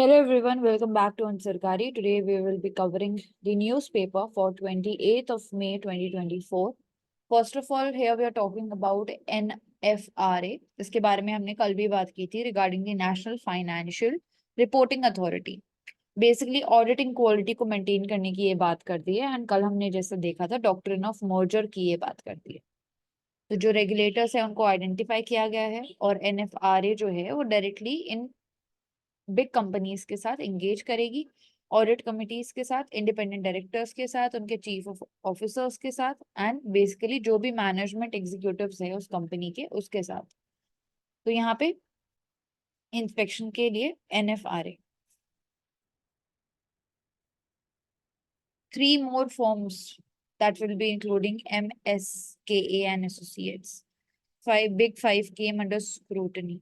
Hello everyone, welcome back to Ansarkari. Today we will be covering the newspaper for 28th of May 2024. First of all, here we are talking about NFRA. इसके बारे में हमने कल भी बात की थी regarding the National Financial Reporting Authority. Basically auditing quality को मेंटेन करने की ये बात करती है एंड कल हमने जैसे देखा था डॉक्ट्रिन ऑफ मर्जर की ये बात करती है। तो जो रेगुलेटर्स है उनको आइडेंटिफाई किया गया है और NFRA जो है वो डायरेक्टली इन बिग कंपनीज के साथ एंगेज करेगी, ऑडिट कमिटीज के साथ, इंडिपेंडेंट डायरेक्टर्स के साथ, उनके चीफ ऑफिसर्स के साथ एंड बेसिकली जो भी मैनेजमेंट एग्जीक्यूटिव्स है उस कंपनी के उसके साथ। तो यहाँ पे इंस्पेक्शन के लिए NFRA। 3 more firms that will be including MSKA and Associates. 5 came under scrutiny.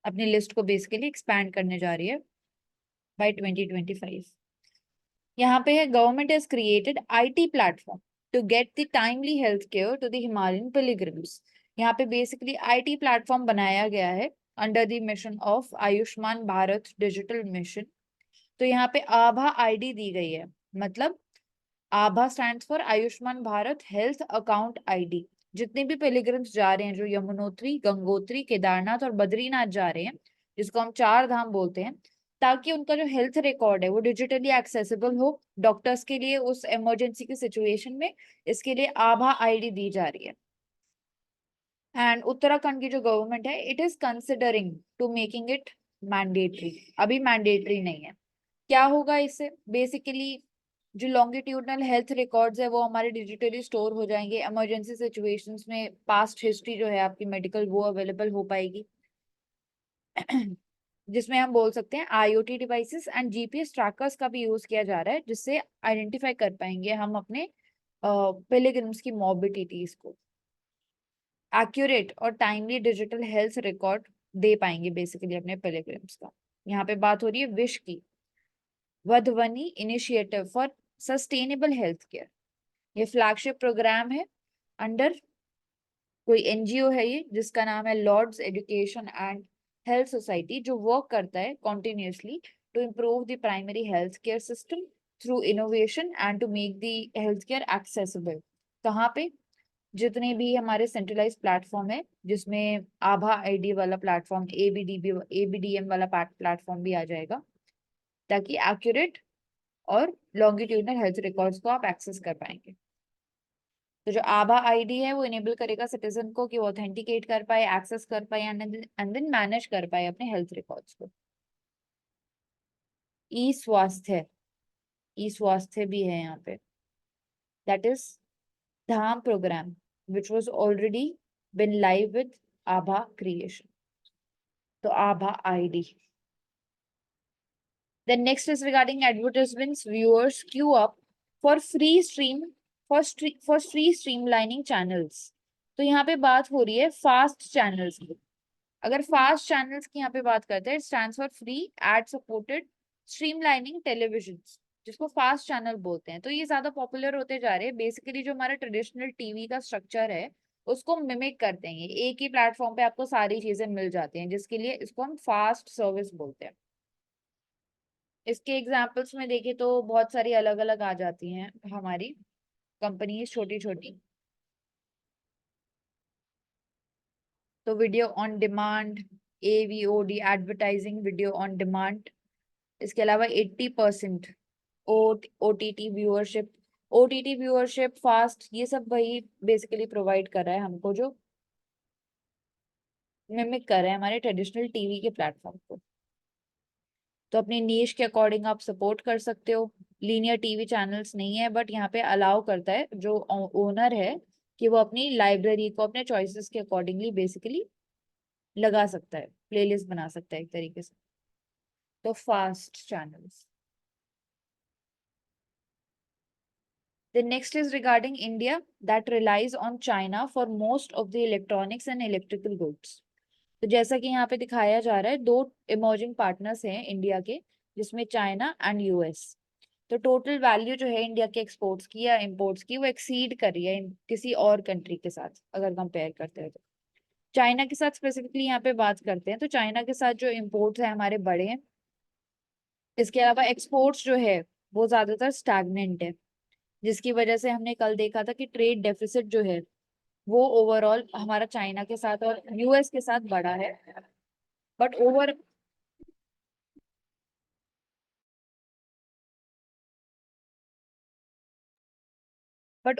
अपनी लिस्ट को बेसिकली एक्सपैंड करने जा रही है बाय 2025। यहाँ पे है government has created IT platform to get the timely health care to the Himalayan pilgrims. यहाँ पे बेसिकली IT प्लेटफॉर्म बनाया गया है under the mission of Ayushman Bharat digital mission. तो यहाँ पे आभा ID दी गई है, मतलब Abha stands for Ayushman Bharat health account ID। जितने भी पिलग्रिम्स जा रहे हैं, जो यमुनोत्री, गंगोत्री, केदारनाथ और बद्रीनाथ जा रहे हैं, जिसको हम 4 धाम बोलते हैं, ताकि उनका जो हेल्थ रिकॉर्ड है वो डिजिटली एक्सेसिबल हो डॉक्टर्स के लिए उस इमरजेंसी की सिचुएशन में, इसके लिए आभा ID दी जा रही है। एंड उत्तराखंड की जो गवर्नमेंट है it is considering to making it mandatory. अभी मैंडेटरी नहीं है। क्या होगा इससे? बेसिकली जो लॉन्गिट्यूडनल हेल्थ रिकॉर्ड्स है वो हमारे डिजिटली स्टोर हो जाएंगे। इमरजेंसी सिचुएशंस में पास्ट हिस्ट्री जो है आपकी मेडिकल वो अवेलेबल हो पाएगी जिसमें हम बोल सकते हैं IoT devices and GPS trackers का भी यूज किया जा रहा है, जिससे आइडेंटिफाई कर पाएंगे हम अपने पिलग्रिम्स की मॉर्बिडिटीज को। एक्यूरेट और टाइमली डिजिटल हेल्थ रिकॉर्ड दे पाएंगे बेसिकली अपने पिलग्रिम्स का। यहाँ पे बात हो रही है विश की, Wadhwani initiative for sustainable health care. ये फ्लैगशिप प्रोग्राम है अंडर कोई NGO है ये, जिसका नाम है Lords education and health society, जो वर्क करता है continuously to improve the primary health care system through innovation and to make the health care accessible. कहाँ पे? जितने भी हमारे सेंट्रलाइज प्लेटफॉर्म है, जिसमें आभा ID वाला प्लेटफॉर्म, ABDM वाला प्लेटफॉर्म भी आ जाएगा, ताकि एक्यूरेट और लॉन्गिट्यूडनल हेल्थ रिकॉर्ड्स को आप एक्सेस कर पाएंगे। तो जो आभा ID है वो इनेबल करेगा सिटीजन को कि वो ऑथेंटिकेट कर पाए, एक्सेस कर पाए एंड देन मैनेज कर पाए अपने हेल्थ रिकॉर्ड्स को। ई स्वास्थ्य भी है यहाँ पे, दैट इज धाम program which was already been live with Abha creation. तो Abha ID. Then next is regarding advertisements. Viewers queue up for free streamlining channels. तो यहाँ पे बात हो रही है फास्ट चैनल्स की। अगर फास्ट चैनल्स की यहाँ पे बात करते हैं, stands for free add supported streamlining television, जिसको फास्ट चैनल बोलते हैं। तो ये ज्यादा पॉपुलर होते जा रहे हैं। बेसिकली जो हमारा ट्रेडिशनल टीवी का स्ट्रक्चर है उसको मिमिक करते हैं। एक ही प्लेटफॉर्म पे आपको सारी चीजें मिल जाती हैं, जिसके लिए इसको हम फास्ट सर्विस बोलते हैं। इसके एग्जाम्पल्स में देखें तो बहुत सारी अलग अलग आ जाती हैं हमारी कंपनीज छोटी छोटी। तो video on demand, AVOD advertising video on demand. इसके अलावा 80% OTT व्यूअरशिप फास्ट, ये सब वही बेसिकली प्रोवाइड कर रहा है हमको, जो मिमिक कर रहे हैं हमारे ट्रेडिशनल टीवी के प्लेटफॉर्म को। तो अपनी नीश के अकॉर्डिंग आप सपोर्ट कर सकते हो। लीनियर टीवी चैनल्स नहीं है, बट यहाँ पे अलाउ करता है जो ओनर है कि वो अपनी लाइब्रेरी को अपने चॉइसेस के अकॉर्डिंगली बेसिकली लगा सकता है, प्लेलिस्ट बना सकता है एक तरीके से। तो fast channels. The next is regarding India that relies on China for most of the electronics and electrical goods. तो जैसा कि यहाँ पे दिखाया जा रहा है, 2 इमर्जिंग पार्टनर्स हैं इंडिया के, जिसमें चाइना एंड US। तो टोटल वैल्यू जो है इंडिया के एक्सपोर्ट्स की या इंपोर्ट्स की वो एक्सीड कर रही है किसी और कंट्री के साथ अगर कंपेयर करते हैं तो। चाइना के साथ स्पेसिफिकली यहाँ पे बात करते हैं तो चाइना के साथ जो इम्पोर्ट्स है हमारे बड़े हैं, इसके अलावा एक्सपोर्ट्स जो है वो ज्यादातर स्टैग्नेंट है, जिसकी वजह से हमने कल देखा था कि ट्रेड डेफिसिट जो है वो ओवरऑल हमारा चाइना के साथ और यूएस के साथ बढ़ा है। बट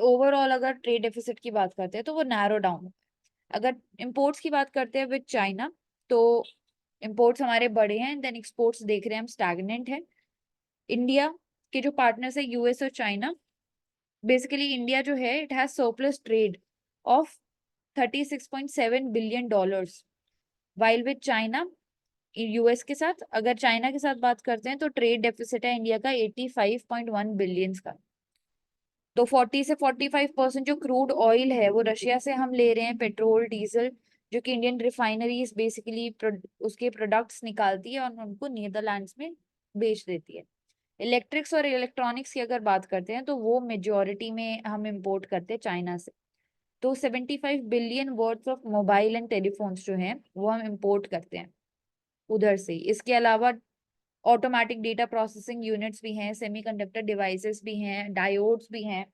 ओवरऑल अगर ट्रेड डेफिसिट की बात करते हैं तो वो नैरो डाउन। अगर इंपोर्ट्स की बात करते हैं विद चाइना, तो इंपोर्ट्स हमारे बढ़े हैं, देन एक्सपोर्ट्स देख रहे हैं हम स्टैग्नेंट है। इंडिया के जो पार्टनर्स है यूएस और चाइना, बेसिकली इंडिया जो है it has surplus trade off $36.7 billion, while with China, US के साथ अगर चाइना के साथ बात करते हैं तो ट्रेड डेफिसिट है इंडिया का 85.1 बिलियन का। तो 40 से 45% जो क्रूड ऑयल है वो रशिया से हम ले रहे हैं, पेट्रोल डीजल, जो कि इंडियन रिफाइनरीज बेसिकली उसके प्रोडक्ट्स निकालती है और उनको नीदरलैंड्स में बेच देती है। इलेक्ट्रिक्स और इलेक्ट्रॉनिक्स की अगर बात करते हैं तो वो मेजोरिटी में हम इंपोर्ट करते हैं चाइना से। तो 75 billion worth of mobile and telephones जो हैं वो हम इंपोर्ट करते हैं उधर से। इसके अलावा ऑटोमेटिक डेटा प्रोसेसिंग यूनिट्स भी हैं, सेमीकंडक्टर डिवाइसेस भी हैं, डायोड्स भी हैं,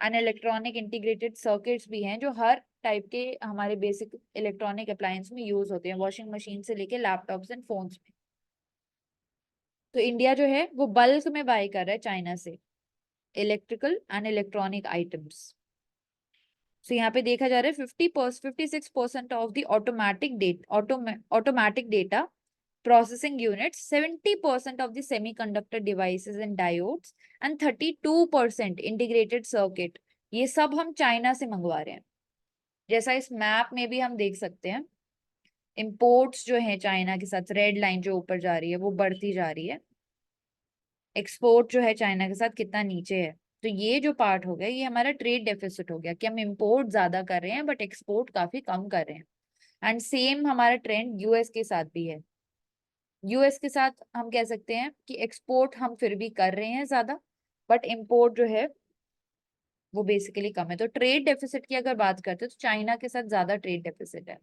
एंड इलेक्ट्रॉनिक इंटीग्रेटेड सर्किट्स भी हैं, जो हर टाइप के हमारे बेसिक इलेक्ट्रॉनिक अप्लायंस में यूज होते हैं, वॉशिंग मशीन से लेके लैपटॉप्स एंड फोन्स में। तो इंडिया जो है वो बल्क में बाय कर रहा है चाइना से इलेक्ट्रिकल एंड इलेक्ट्रॉनिक आइटम्स। सो यहाँ पे देखा जा रहा है 56% of the automatic data processing units, 70% of the semiconductor devices and diodes, and 32% integrated circuit, ये सब हम चाइना से मंगवा रहे हैं। जैसा इस मैप में भी हम देख सकते हैं, इंपोर्ट्स जो है चाइना के साथ, रेड लाइन जो ऊपर जा रही है वो बढ़ती जा रही है, एक्सपोर्ट जो है चाइना के साथ कितना नीचे है। तो ये जो पार्ट हो गया ये हमारा ट्रेड डेफिसिट हो गया कि हम इंपोर्ट ज्यादा कर रहे हैं बट एक्सपोर्ट काफी कम कर रहे हैं। एंड सेम हमारा ट्रेंड यूएस के साथ भी है। यूएस के साथ हम कह सकते हैं कि एक्सपोर्ट हम फिर भी कर रहे हैं ज्यादा, बट इंपोर्ट जो है वो बेसिकली कम है। तो ट्रेड डेफिसिट की अगर बात करते हैं तो चाइना के साथ ज्यादा ट्रेड डेफिसिट है,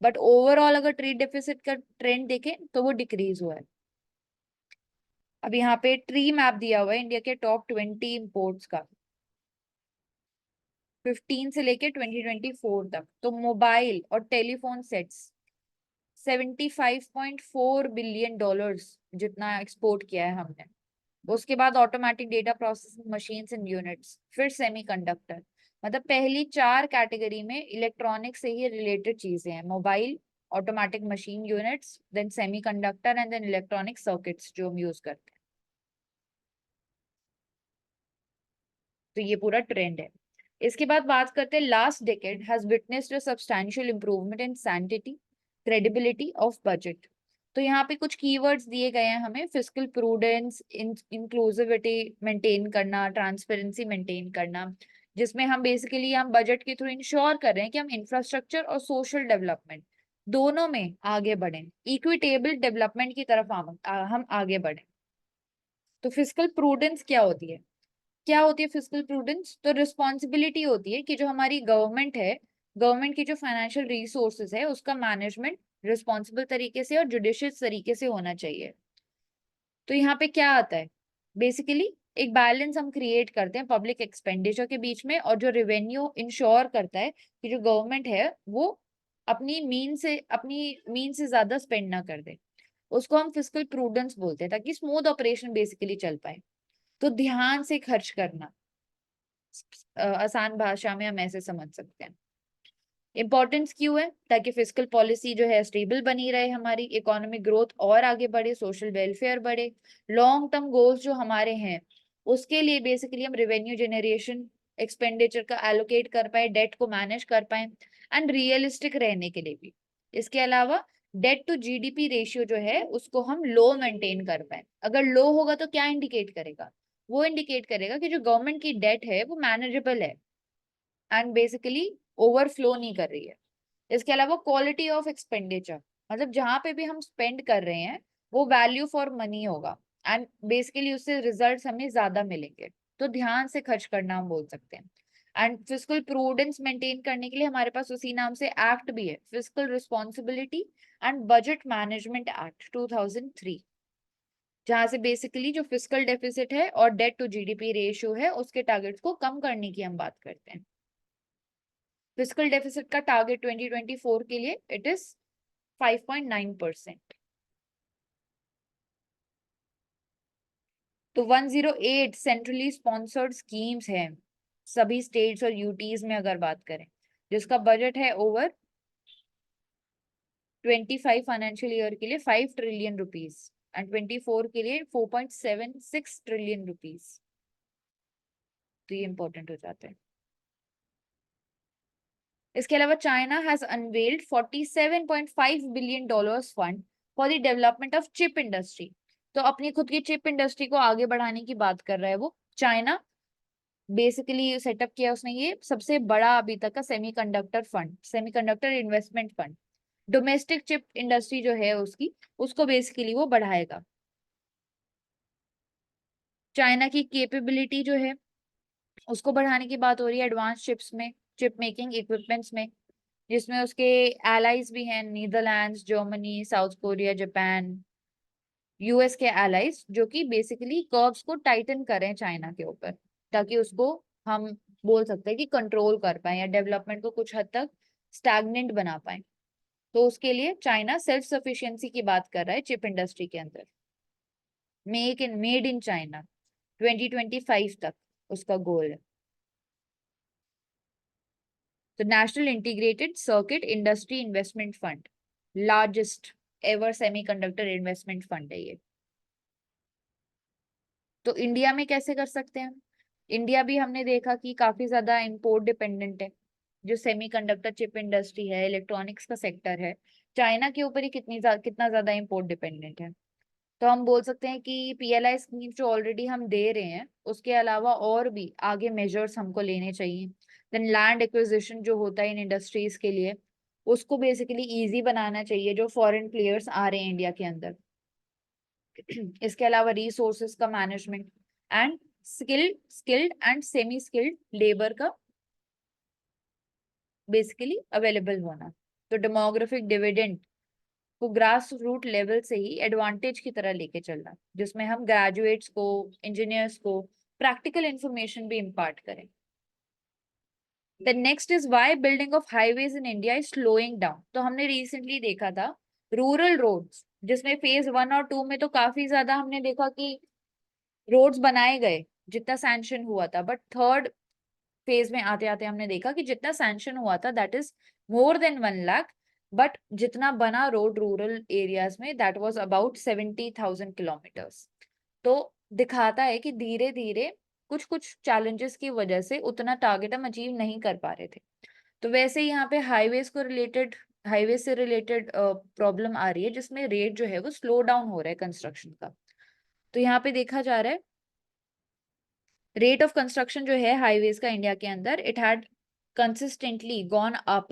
बट ओवरऑल अगर ट्रेड डेफिसिट का ट्रेंड देखें तो वो डिक्रीज हुआ है। अब यहाँ पे ट्री मैप दिया हुआ है इंडिया के टॉप 20 इंपोर्ट्स का 15 से लेके 2024 तक। तो मोबाइल और टेलीफोन सेट्स $75.4 बिलियन जितना एक्सपोर्ट किया है हमने। उसके बाद automatic data processing machines and units, फिर सेमीकंडक्टर। मतलब पहली 4 कैटेगरी में इलेक्ट्रॉनिक से ही रिलेटेड चीजें हैं, mobile, automatic machine units, then semiconductor and then electronic circuits जो हम यूज करते हैं। तो ये पूरा ट्रेंड है। इसके बाद बात करते हैं last decade has witnessed a substantial improvement in sanity, credibility of budget. तो यहाँ पे कुछ कीवर्ड्स दिए गए हैं हमें, फिस्कल प्रूडेंस, इंक्लूसिविटी मेंटेन करना, ट्रांसपेरेंसी मेंटेन करना, जिसमें हम बेसिकली हम बजट के थ्रू इंश्योर कर रहे हैं कि हम इंफ्रास्ट्रक्चर और सोशल डेवलपमेंट दोनों में आगे बढ़ें, इक्विटेबल डेवलपमेंट की तरफ हम आगे बढ़ें। तो फिस्कल प्रूडेंस क्या होती है? क्या होती है फिस्कल प्रूडेंस? तो रिस्पॉन्सिबिलिटी होती है कि जो हमारी गवर्नमेंट है, गवर्नमेंट की जो फाइनेंशियल रिसोर्सेज है उसका मैनेजमेंट रिस्पॉन्सिबल तरीके से और जुडिशियस तरीके से होना चाहिए। तो यहाँ पे क्या आता है, बेसिकली एक बैलेंस हम क्रिएट करते हैं पब्लिक एक्सपेंडिचर के बीच में, और जो रेवेन्यू इंश्योर करता है कि जो गवर्नमेंट है वो अपनी मीन से ज्यादा स्पेंड ना कर दे, उसको हम फिस्कल प्रूडेंस बोलते हैं, ताकि स्मूथ ऑपरेशन बेसिकली चल पाए। तो ध्यान से खर्च करना, आसान भाषा में हम ऐसे समझ सकते हैं। इंपॉर्टेंस क्यों है? ताकि फिस्कल पॉलिसी जो है स्टेबल बनी रहे, हमारी इकोनॉमिक ग्रोथ और आगे बढ़े, सोशल वेलफेयर बढ़े, लॉन्ग टर्म गोल्स जो हमारे हैं उसके लिए बेसिकली हम रेवेन्यू जनरेशन, एक्सपेंडिचर का एलोकेट कर पाए, डेट को मैनेज कर पाए, एंड रियलिस्टिक रहने के लिए भी। इसके अलावा डेट टू जीडीपी रेशियो जो है उसको हम लो मेंटेन कर पाए। अगर लो होगा तो क्या इंडिकेट करेगा? वो इंडिकेट करेगा कि जो गवर्नमेंट की डेट है वो मैनेजेबल है एंड बेसिकली ओवरफ्लो नहीं कर रही है। इसके अलावा क्वालिटी ऑफ एक्सपेंडिचर, मतलब जहां पे भी हम स्पेंड कर रहे हैं वो वैल्यू फॉर मनी होगा एंड बेसिकली उससे रिजल्ट्स हमें ज्यादा मिलेंगे। तो ध्यान से खर्च करना हम बोल सकते हैं। एंड फिस्कल प्रूडेंस मेंटेन करने के लिए हमारे पास उसी नाम से एक्ट भी है, fiscal responsibility and budget management act 2003। जहां से बेसिकली जो फिजिकल डेफिसिट है और डेट टू जीडीपी रेशियो है उसके टारगेट्स को कम करने की हम बात करते हैं। फिजिकल डेफिसिट का टारगेट 2024 के लिए इट इज 5.9%। तो 108 सेंट्रली स्पॉन्सर्ड स्कीम्स हैं सभी स्टेट्स और यूटीज में अगर बात करें, जिसका बजट है ओवर 25 फाइनेंशियल ईयर के लिए 5 ट्रिलियन रुपीज एंड 24 के लिए 4.76 ट्रिलियन रुपीज। तो ये इंपॉर्टेंट हो जाता है। इसके अलावा China has unveiled 47.5 billion dollars fund for the development of chip industry. तो अपनी खुद की चिप इंडस्ट्री को आगे बढ़ाने की बात कर रहा है वो चाइना। बेसिकली सेटअप किया उसने ये सबसे बड़ा अभी तक का semiconductor fund, semiconductor investment fund. Domestic chip industry जो है उसकी, उसको बेसिकली वो बढ़ाएगा। चाइना की कैपेबिलिटी जो है उसको बढ़ाने की बात हो रही है एडवांस चिप्स में, चिप मेकिंग इक्विपमेंट्स में, जिसमें उसके एलाइज भी हैं Netherlands, Germany, south Korea, Japan, US के एलाइज, जो कि बेसिकली कर्व्स को टाइटन करें चाइना के ऊपर, ताकि उसको हम बोल सकते हैं कि कंट्रोल कर पाए या डेवलपमेंट को कुछ हद तक स्टैग्नेंट बना पाए। तो उसके लिए चाइना सेल्फ सफिशिएंसी की बात कर रहा है चिप इंडस्ट्री के अंदर। मेड इन चाइना 2025 तक उसका गोल है। तो national integrated circuit industry investment fund, largest ever semiconductor investment fund है ये। तो इंडिया में कैसे कर सकते हैं? इंडिया भी हमने देखा कि काफी ज्यादा इंपोर्ट डिपेंडेंट है। जो सेमीकंडक्टर चिप इंडस्ट्री है, इलेक्ट्रॉनिक्स का सेक्टर है, चाइना के ऊपर ही कितना ज्यादा इंपोर्ट डिपेंडेंट है। तो हम बोल सकते हैं कि पीएलआई स्कीम जो ऑलरेडी हम दे रहे हैं उसके अलावा और भी आगे मेजर्स हमको लेने चाहिए। देन लैंड एक्विजिशन जो होता है इन इंडस्ट्रीज के लिए, उसको बेसिकली इजी बनाना चाहिए जो फॉरेन प्लेयर्स आ रहे हैं इंडिया के अंदर। इसके अलावा रिसोर्सेज का management and skilled and semi skilled labour का बेसिकली अवेलेबल होना। तो डेमोग्राफिक डिविडेंड को ग्रास रूट लेवल से ही एडवांटेज की तरह लेके चलना, जिसमें हम ग्रेजुएट्स को, इंजीनियर्स को प्रैक्टिकल इंफॉर्मेशन भी इम्पार्ट करें। The next is why building of highways in India is slowing down. तो हमने रिसेंटली देखा था रूरल रोड्स, जिसमें फेज 1 और 2 में तो काफी ज्यादा हमने देखा कि रोड्स बनाए गए जितना सैंक्शन हुआ था, बट थर्ड फेज में आते आते हमने देखा कि जितना सैंक्शन हुआ था that is more than 1 lakh, but जितना बना रोड रूरल एरियाज में दैट वाज अबाउट 70,000 किलोमीटर्स। तो दिखाता है कि धीरे धीरे कुछ कुछ चैलेंजेस की वजह से उतना टारगेट हम अचीव नहीं कर पा रहे थे। तो वैसे ही यहाँ पे हाईवे से रिलेटेड प्रॉब्लम आ रही है, जिसमें रेट जो है वो स्लो डाउन हो रहा है कंस्ट्रक्शन का। तो यहाँ पे देखा जा रहा है रेट ऑफ कंस्ट्रक्शन जो है हाईवेज का इंडिया के अंदर, it had consistently gone up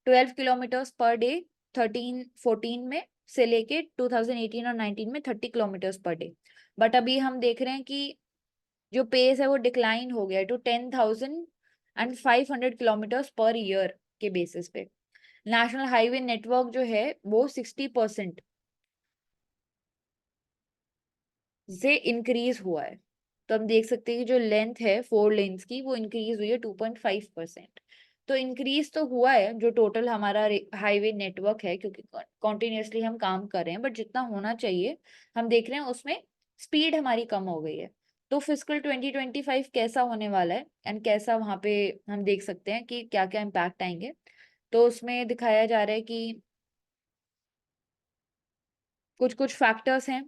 12 kilometres per day 13-14 में से लेके 2018 और 19 में 30 किलोमीटर्स पर डे। बट अभी हम देख रहे हैं कि जो पेस है वो डिक्लाइन हो गया टू 10,500 किलोमीटर्स पर ईयर के बेसिस पे। नेशनल हाईवे नेटवर्क जो है वो 60% से इंक्रीज हुआ है। तो हम देख सकते हैं कि जो लेंथ है 4 लेन्स की वो इंक्रीज हुई है 2.5%। तो इंक्रीज तो हुआ है जो टोटल हमारा हाईवे नेटवर्क है, क्योंकि कॉन्टिन्यूसली हम काम कर रहे हैं, बट जितना होना चाहिए हम देख रहे हैं उसमें स्पीड हमारी कम हो गई है। तो फिजिकल 2025 कैसा होने वाला है एंड कैसा वहां पे हम देख सकते हैं कि क्या क्या इम्पैक्ट आएंगे। तो उसमें दिखाया जा रहा है कि कुछ कुछ फैक्टर्स हैं,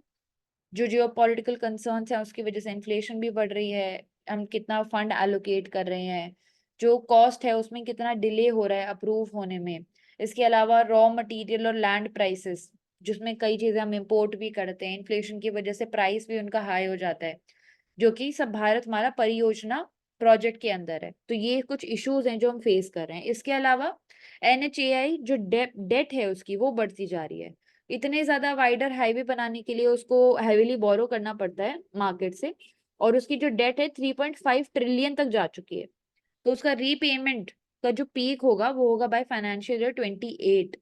जो जियो पॉलिटिकल कंसर्न्स हैं उसकी वजह से इन्फ्लेशन भी बढ़ रही है, हम कितना फंड एलोकेट कर रहे हैं, जो कॉस्ट है उसमें कितना डिले हो रहा है अप्रूव होने में। इसके अलावा रॉ मटेरियल और लैंड प्राइसेस, जिसमें कई चीजें हम इंपोर्ट भी करते हैं, इन्फ्लेशन की वजह से प्राइस भी उनका हाई हो जाता है, जो कि सब भारत माला परियोजना प्रोजेक्ट के अंदर है। तो ये कुछ इश्यूज हैं जो हम फेस कर रहे हैं। इसके अलावा एनएचएआई जो डेट है उसकी वो बढ़ती जा रही है। इतने ज्यादा वाइडर हाईवे बनाने के लिए उसको हैवीली बोरो करना पड़ता है मार्केट से, और उसकी जो डेट है 3.5 ट्रिलियन तक जा चुकी है। तो उसका रीपेमेंट का जो पीक होगा वो होगा बाय फाइनेंशियल ईयर 28।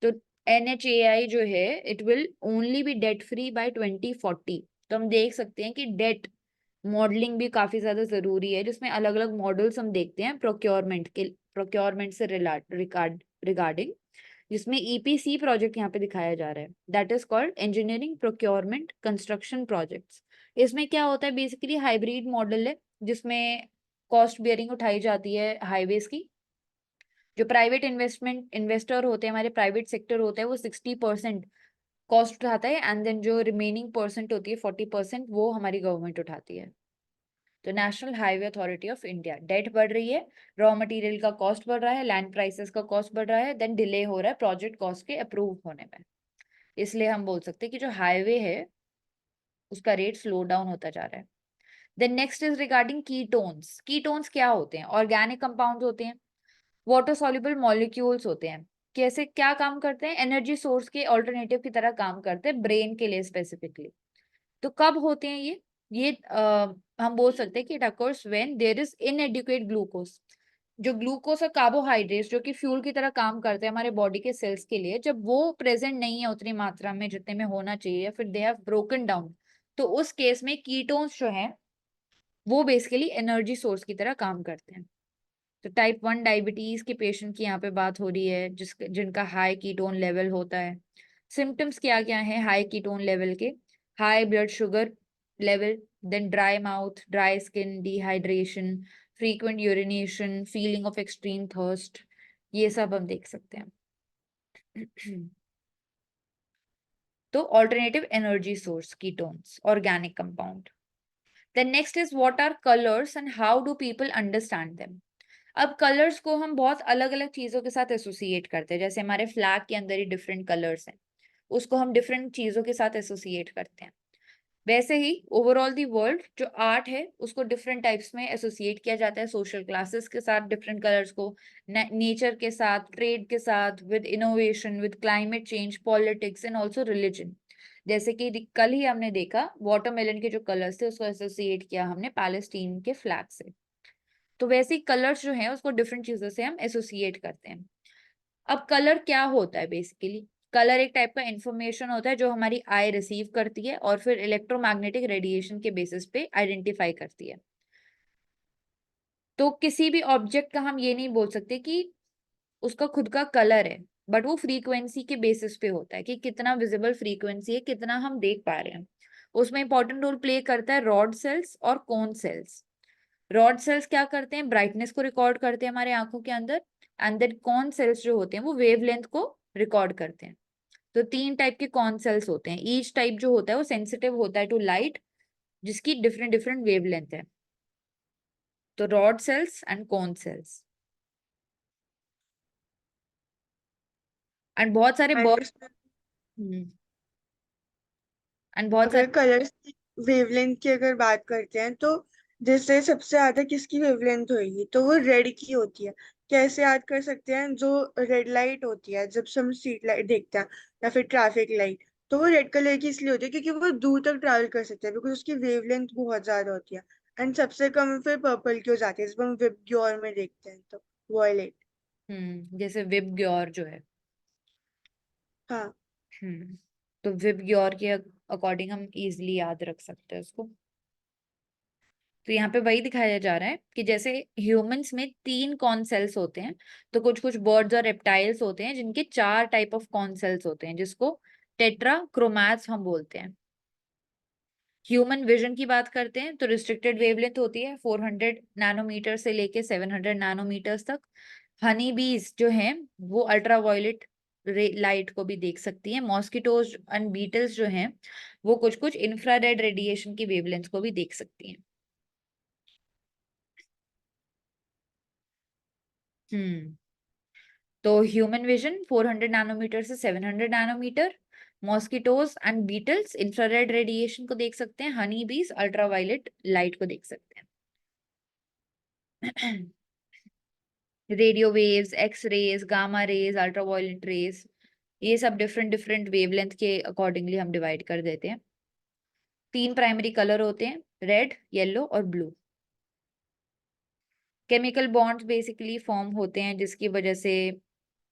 तो NHAI जो है it will only be debt free by 2040। तो हम देख सकते हैं कि डेट मॉडलिंग भी काफी ज्यादा जरूरी है, जिसमें अलग अलग मॉडल्स हम देखते हैं प्रोक्योरमेंट से रिगार्डिंग, जिसमें EPC प्रोजेक्ट यहाँ पे दिखाया जा रहा है, that is called engineering procurement construction projects. इसमें क्या होता है, बेसिकली हाइब्रिड मॉडल है जिसमें कॉस्ट बियरिंग उठाई जाती है हाईवेज की। जो प्राइवेट इन्वेस्टर होते हैं, हमारे प्राइवेट सेक्टर होता है, वो 60% कॉस्ट उठाता है, एंड देन जो रिमेनिंग परसेंट होती है 40% वो हमारी गवर्नमेंट उठाती है। तो national highway authority of India, debt बढ़ रही है, रॉ मटेरियल का कॉस्ट बढ़ रहा है, लैंड प्राइसेस का कॉस्ट बढ़ रहा है, देन डिले हो रहा है प्रोजेक्ट कॉस्ट के अप्रूव होने में। इसलिए हम बोल सकते हैं कि जो हाईवे है उसका रेट स्लो डाउन होता जा रहा है। Then next is regarding ketones. Ketones क्या होते हैं? ऑर्गेनिक कंपाउंड होते हैं, वाटर सॉल्युबल मॉलिक्यूल्स होते हैं। कैसे क्या काम करते हैं? एनर्जी सोर्स के ऑल्टरनेटिव की तरह काम करते हैं ब्रेन के लिए स्पेसिफिकली। तो कब होते हैं ये हम बोल सकते हैं कि it occurs when there is inadequate glucose. जो ग्लूकोज और कार्बोहाइड्रेट्स जो कि फ्यूल की तरह काम करते हैं हमारे बॉडी के सेल्स के लिए, जब वो प्रेजेंट नहीं है उतनी मात्रा में जितने में होना चाहिए, या फिर दे हैव ब्रोकन डाउन, तो उस केस में कीटोन्स जो है वो बेसिकली एनर्जी सोर्स की तरह काम करते हैं। तो टाइप 1 डायबिटीज के पेशेंट की यहाँ पे बात हो रही है, जिनका हाई कीटोन लेवल होता है। सिम्टम्स क्या क्या है हाई कीटोन लेवल के? High blood sugar level, then dry mouth, dry skin, dehydration, frequent urination, feeling of extreme thirst, ये सब हम देख सकते हैं। तो alternative energy source ketones, organic compound. Then next is what are colours and how do people understand them. अब colours को हम बहुत अलग अलग चीजों के साथ एसोसिएट करते हैं, जैसे हमारे फ्लैग के अंदर ही डिफरेंट कलर्स हैं, उसको हम डिफरेंट चीजों के साथ एसोसिएट करते हैं। वैसे ही ओवरऑल दी वर्ल्ड जो आर्ट है उसको डिफरेंट टाइप्स में एसोसिएट किया जाता है, सोशल क्लासेस के साथ डिफरेंट कलर्स को, नेचर के साथ, ट्रेड के साथ, with innovation, with climate change, politics and also religion. जैसे कि कल ही हमने देखा वाटरमेलन के जो कलर्स थे उसको एसोसिएट किया हमने पैलेस्टीन के फ्लैग से। तो वैसे ही कलर्स जो है उसको डिफरेंट चीजों से हम एसोसिएट करते हैं। अब कलर क्या होता है? बेसिकली कलर एक टाइप का इंफॉर्मेशन होता है जो हमारी आई रिसीव करती है और फिर इलेक्ट्रोमैग्नेटिक रेडिएशन के बेसिस पे आइडेंटिफाई करती है। तो किसी भी ऑब्जेक्ट का हम ये नहीं बोल सकते कि उसका खुद का कलर है, बट वो फ्रीक्वेंसी के बेसिस पे होता है कि कितना विजिबल फ्रीक्वेंसी है, कितना हम देख पा रहे हैं। उसमें इंपॉर्टेंट रोल प्ले करता है रॉड सेल्स और कोन सेल्स। रॉड सेल्स क्या करते हैं? ब्राइटनेस को रिकॉर्ड करते हैं हमारे आंखों के अंदर, एंड देन कॉन सेल्स जो होते हैं वो वेवलेंथ को रिकॉर्ड करते हैं। तो 3 टाइप के कॉन सेल्स होते हैं, ईच टाइप जो होता है वो सेंसिटिव होता है टू लाइट, जिसकी डिफरेंट डिफरेंट वेवलेंथ है। तो rod cells and cone cells, and बहुत सारे एंड बर्ड एंड बहुत अगर सारे कलर्स की वेवलेंथ की अगर बात करते हैं तो जैसे सबसे ज्यादा किसकी वेवलेंथ होगी तो वो रेड की होती है। कैसे याद कर सकते हैं? जो रेड लाइट होती है जब से हम स्ट्रीट लाइट देखते हैं या फिर ट्रैफिक लाइट, तो वो रेड कलर की इसलिए होती है क्योंकि वो दूर तक ट्रैवल कर सकते हैं, बिकॉज उसकी वेवलेंथ बहुत ज्यादा होती है। एंड सबसे कम फिर पर्पल की हो जाती है जब हम विबग्योर में देखते हैं तो वॉयलेट। जैसे विब ग्योर जो है। हाँ। तो विब ग्योर के अकॉर्डिंग हम इजिली याद रख सकते हैं उसको। तो यहाँ पे वही दिखाया जा रहा है कि जैसे ह्यूमंस में 3 कॉर्न सेल्स होते हैं, तो कुछ कुछ बर्ड्स और रेप्टाइल्स होते हैं जिनके 4 टाइप ऑफ कॉर्न सेल्स होते हैं, जिसको टेट्रा क्रोमैट्स हम बोलते हैं। ह्यूमन विजन की बात करते हैं तो रिस्ट्रिक्टेड वेवलेंथ होती है 400 नैनोमीटर से लेके 700 नैनोमीटर्स तक। हनी बीज जो हैं वो अल्ट्रावायलेट लाइट को भी देख सकती हैं। मॉस्किटोज एंड बीटल्स जो हैं वो कुछ कुछ इंफ्रारेड रेडिएशन की वेवलेंथ को भी देख सकती हैं। हम्म तो ह्यूमन विजन 400 नैनोमीटर से 700 nanometre, mosquitoes and beetles infrared radiation को देख सकते हैं, हनी बीज अल्ट्रावायलेट लाइट को देख सकते हैं। Radio waves, X rays, gamma rays, ultraviolet rays, ये सब डिफरेंट डिफरेंट वेवलेंथ के अकॉर्डिंगली हम डिवाइड कर देते हैं। 3 प्राइमरी कलर होते हैं, रेड, येलो और blue. Chemical bonds basically form होते हैं जिसकी वजह से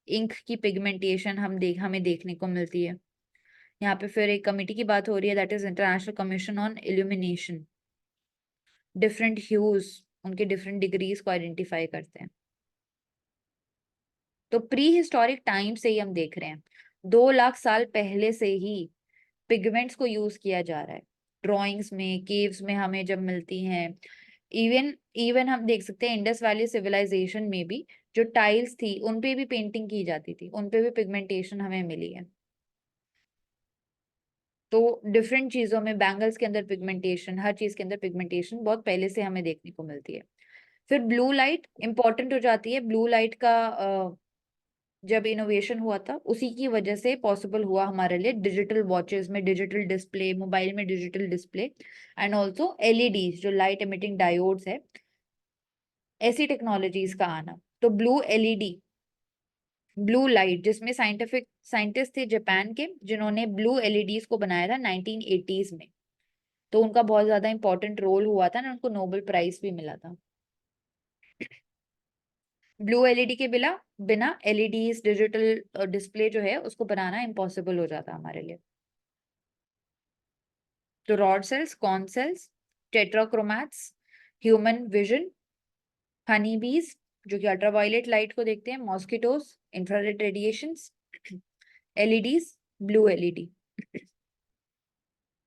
इंक की पिगमेंटेशन हमें देखने को मिलती है। यहाँ पे फिर एक कमिटी की बात हो रही है, that is international commission on illumination. Different huge, उनके डिफरेंट डिग्रीज को आइडेंटिफाई करते हैं। तो प्री हिस्टोरिक टाइम से ही हम देख रहे हैं, 2 लाख साल पहले से ही पिगमेंट्स को यूज किया जा रहा है। ड्राइंग्स में, केव्स में हमें जब मिलती हैं, इवन इवन हम देख सकते हैं इंडस वैली सिविलाइजेशन में भी जो टाइल्स थी उन पे भी पेंटिंग की जाती थी, उन पे भी पिगमेंटेशन हमें मिली है। तो डिफरेंट चीजों में, बैंगल्स के अंदर पिगमेंटेशन, हर चीज के अंदर पिगमेंटेशन बहुत पहले से हमें देखने को मिलती है। फिर ब्लू लाइट इंपॉर्टेंट हो जाती है। ब्लू लाइट का जब इनोवेशन हुआ था उसी की वजह से पॉसिबल हुआ हमारे लिए डिजिटल वॉचेस में डिजिटल डिस्प्ले, मोबाइल में digital display, and also LEDs जो लाइट एमिटिंग डायोड्स है, ऐसी टेक्नोलॉजीज का आना। तो ब्लू एलईडी, ब्लू लाइट, जिसमें साइंटिस्ट थे जापान के जिन्होंने ब्लू एलईडीज को बनाया था 1980s में। तो उनका बहुत ज्यादा इंपॉर्टेंट रोल हुआ था ना, उनको नोबेल प्राइज भी मिला था। ब्लू एलईडी के बिना एलईडीज डिजिटल डिस्प्ले जो है उसको बनाना इम्पॉसिबल हो जाता हमारे लिए। तो rod cells, cone cells, tetrachromats, human vision, honey bees जो कि अल्ट्रावायलेट लाइट को देखते हैं, mosquitoes, infrared radiations, LEDs, blue LED.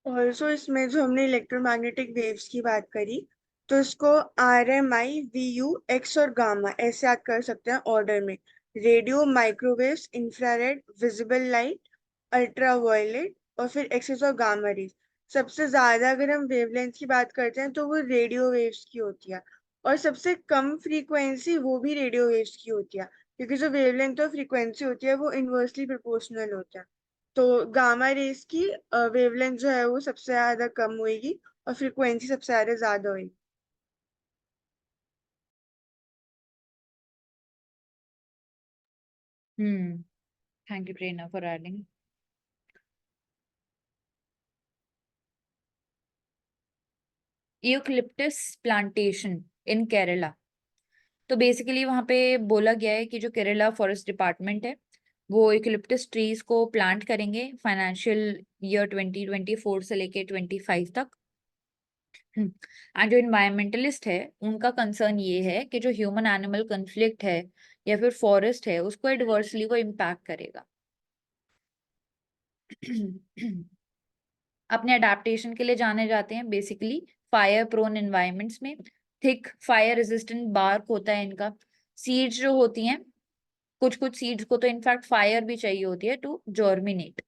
Also इसमें जो हमने इलेक्ट्रोमैग्नेटिक वेव्स की बात करी, तो इसको RMI, VU, एक्स और गामा ऐसे याद कर सकते हैं ऑर्डर में। Radio, microwaves, infrared, visible light, ultraviolet और फिर एक्सेस और गामा रेज। सबसे ज्यादा अगर हम वेवलेंथ की बात करते हैं तो वो रेडियो वेव्स की होती है, और सबसे कम फ्रीक्वेंसी वो भी रेडियो वेव्स की होती है, क्योंकि जो वेवलेंथ और फ्रीक्वेंसी होती है वो इनवर्सली प्रोपोर्शनल होता है। तो गामा रेस की वेवलेंथ जो है वो सबसे ज्यादा कम होएगी और फ्रीक्वेंसी सबसे ज्यादा ज्यादा होएगी। Thank you Prerna for adding. Eucalyptus plantation in Kerala. तो बेसिकली वहां पे बोला गया है कि जो केरला फॉरेस्ट डिपार्टमेंट है वो यूकलिप्टस ट्रीज को प्लांट करेंगे फाइनेंशियल ईयर 2024 से लेके 25 तक। एंड जो इन्वायरमेंटलिस्ट है उनका कंसर्न ये है कि जो ह्यूमन एनिमल कन्फ्लिक्ट है या फिर फॉरेस्ट है उसको एडवर्सली वो इम्पैक्ट करेगा। अपने अडेप्टेशन के लिए जाने जाते हैं बेसिकली फायर प्रोन एनवायरनमेंट्स में। थिक फायर रेजिस्टेंट बार्क होता है इनका। सीड्स जो होती हैं, कुछ कुछ सीड्स को तो इनफैक्ट फायर भी चाहिए होती है टू जर्मिनेट।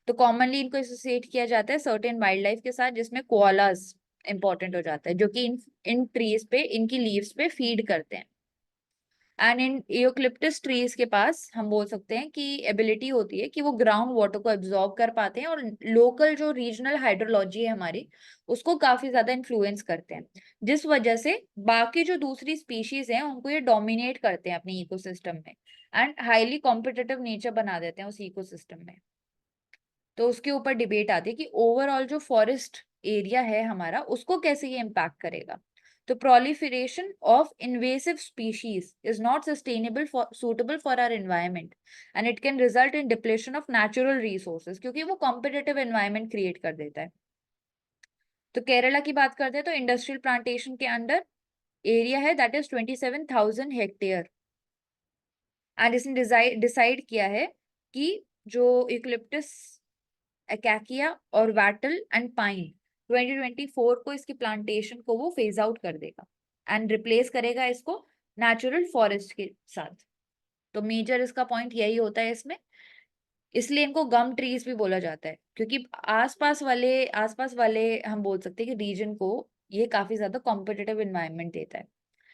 तो कॉमनली इनको एसोसिएट किया जाता है सर्टेन वाइल्ड लाइफ के साथ, जिसमें कोआलास इंपॉर्टेंट हो जाता है जो कि इन ट्रीज पे, इनकी लीव्स पे फीड करते हैं। एंड इन यूकलिप्टस ट्रीज के पास हम बोल सकते हैं कि एबिलिटी होती है कि वो ग्राउंड वाटर को एब्जॉर्ब कर पाते हैं और लोकल जो रीजनल हाइड्रोलॉजी है हमारी उसको काफी ज्यादा इन्फ्लुएंस करते हैं, जिस वजह से बाकी जो दूसरी स्पीशीज हैं उनको ये डोमिनेट करते हैं अपने इकोसिस्टम में एंड हाईली कॉम्पिटिटिव नेचर बना देते हैं उस इकोसिस्टम में। तो उसके ऊपर डिबेट आती है कि ओवरऑल जो फॉरेस्ट एरिया है हमारा उसको कैसे ये इम्पैक्ट करेगा। तो proliferation of invasive species is not suitable for our environment and it can result in depletion of natural resources, क्योंकि वो competitive environment create कर देता है। तो केरला की बात करते हैं तो इंडस्ट्रियल प्लांटेशन के अंडर एरिया है दैट इज 27,000 हेक्टेयर। एंड इसने डिसाइड किया है कि जो यूकलिप्टस, एकाकिया और वैटल एंड पाइन 2024 को इसकी प्लांटेशन को वो फेज आउट कर देगा एंड रिप्लेस करेगा इसको नेचुरल फॉरेस्ट के साथ। तो मेजर इसका पॉइंट यही होता है इसमें, इसलिए इनको गम ट्रीज भी बोला जाता है क्योंकि आसपास वाले हम बोल सकते हैं कि रीजन को ये काफी ज्यादा कॉम्पिटिटिव इन्वायरमेंट देता है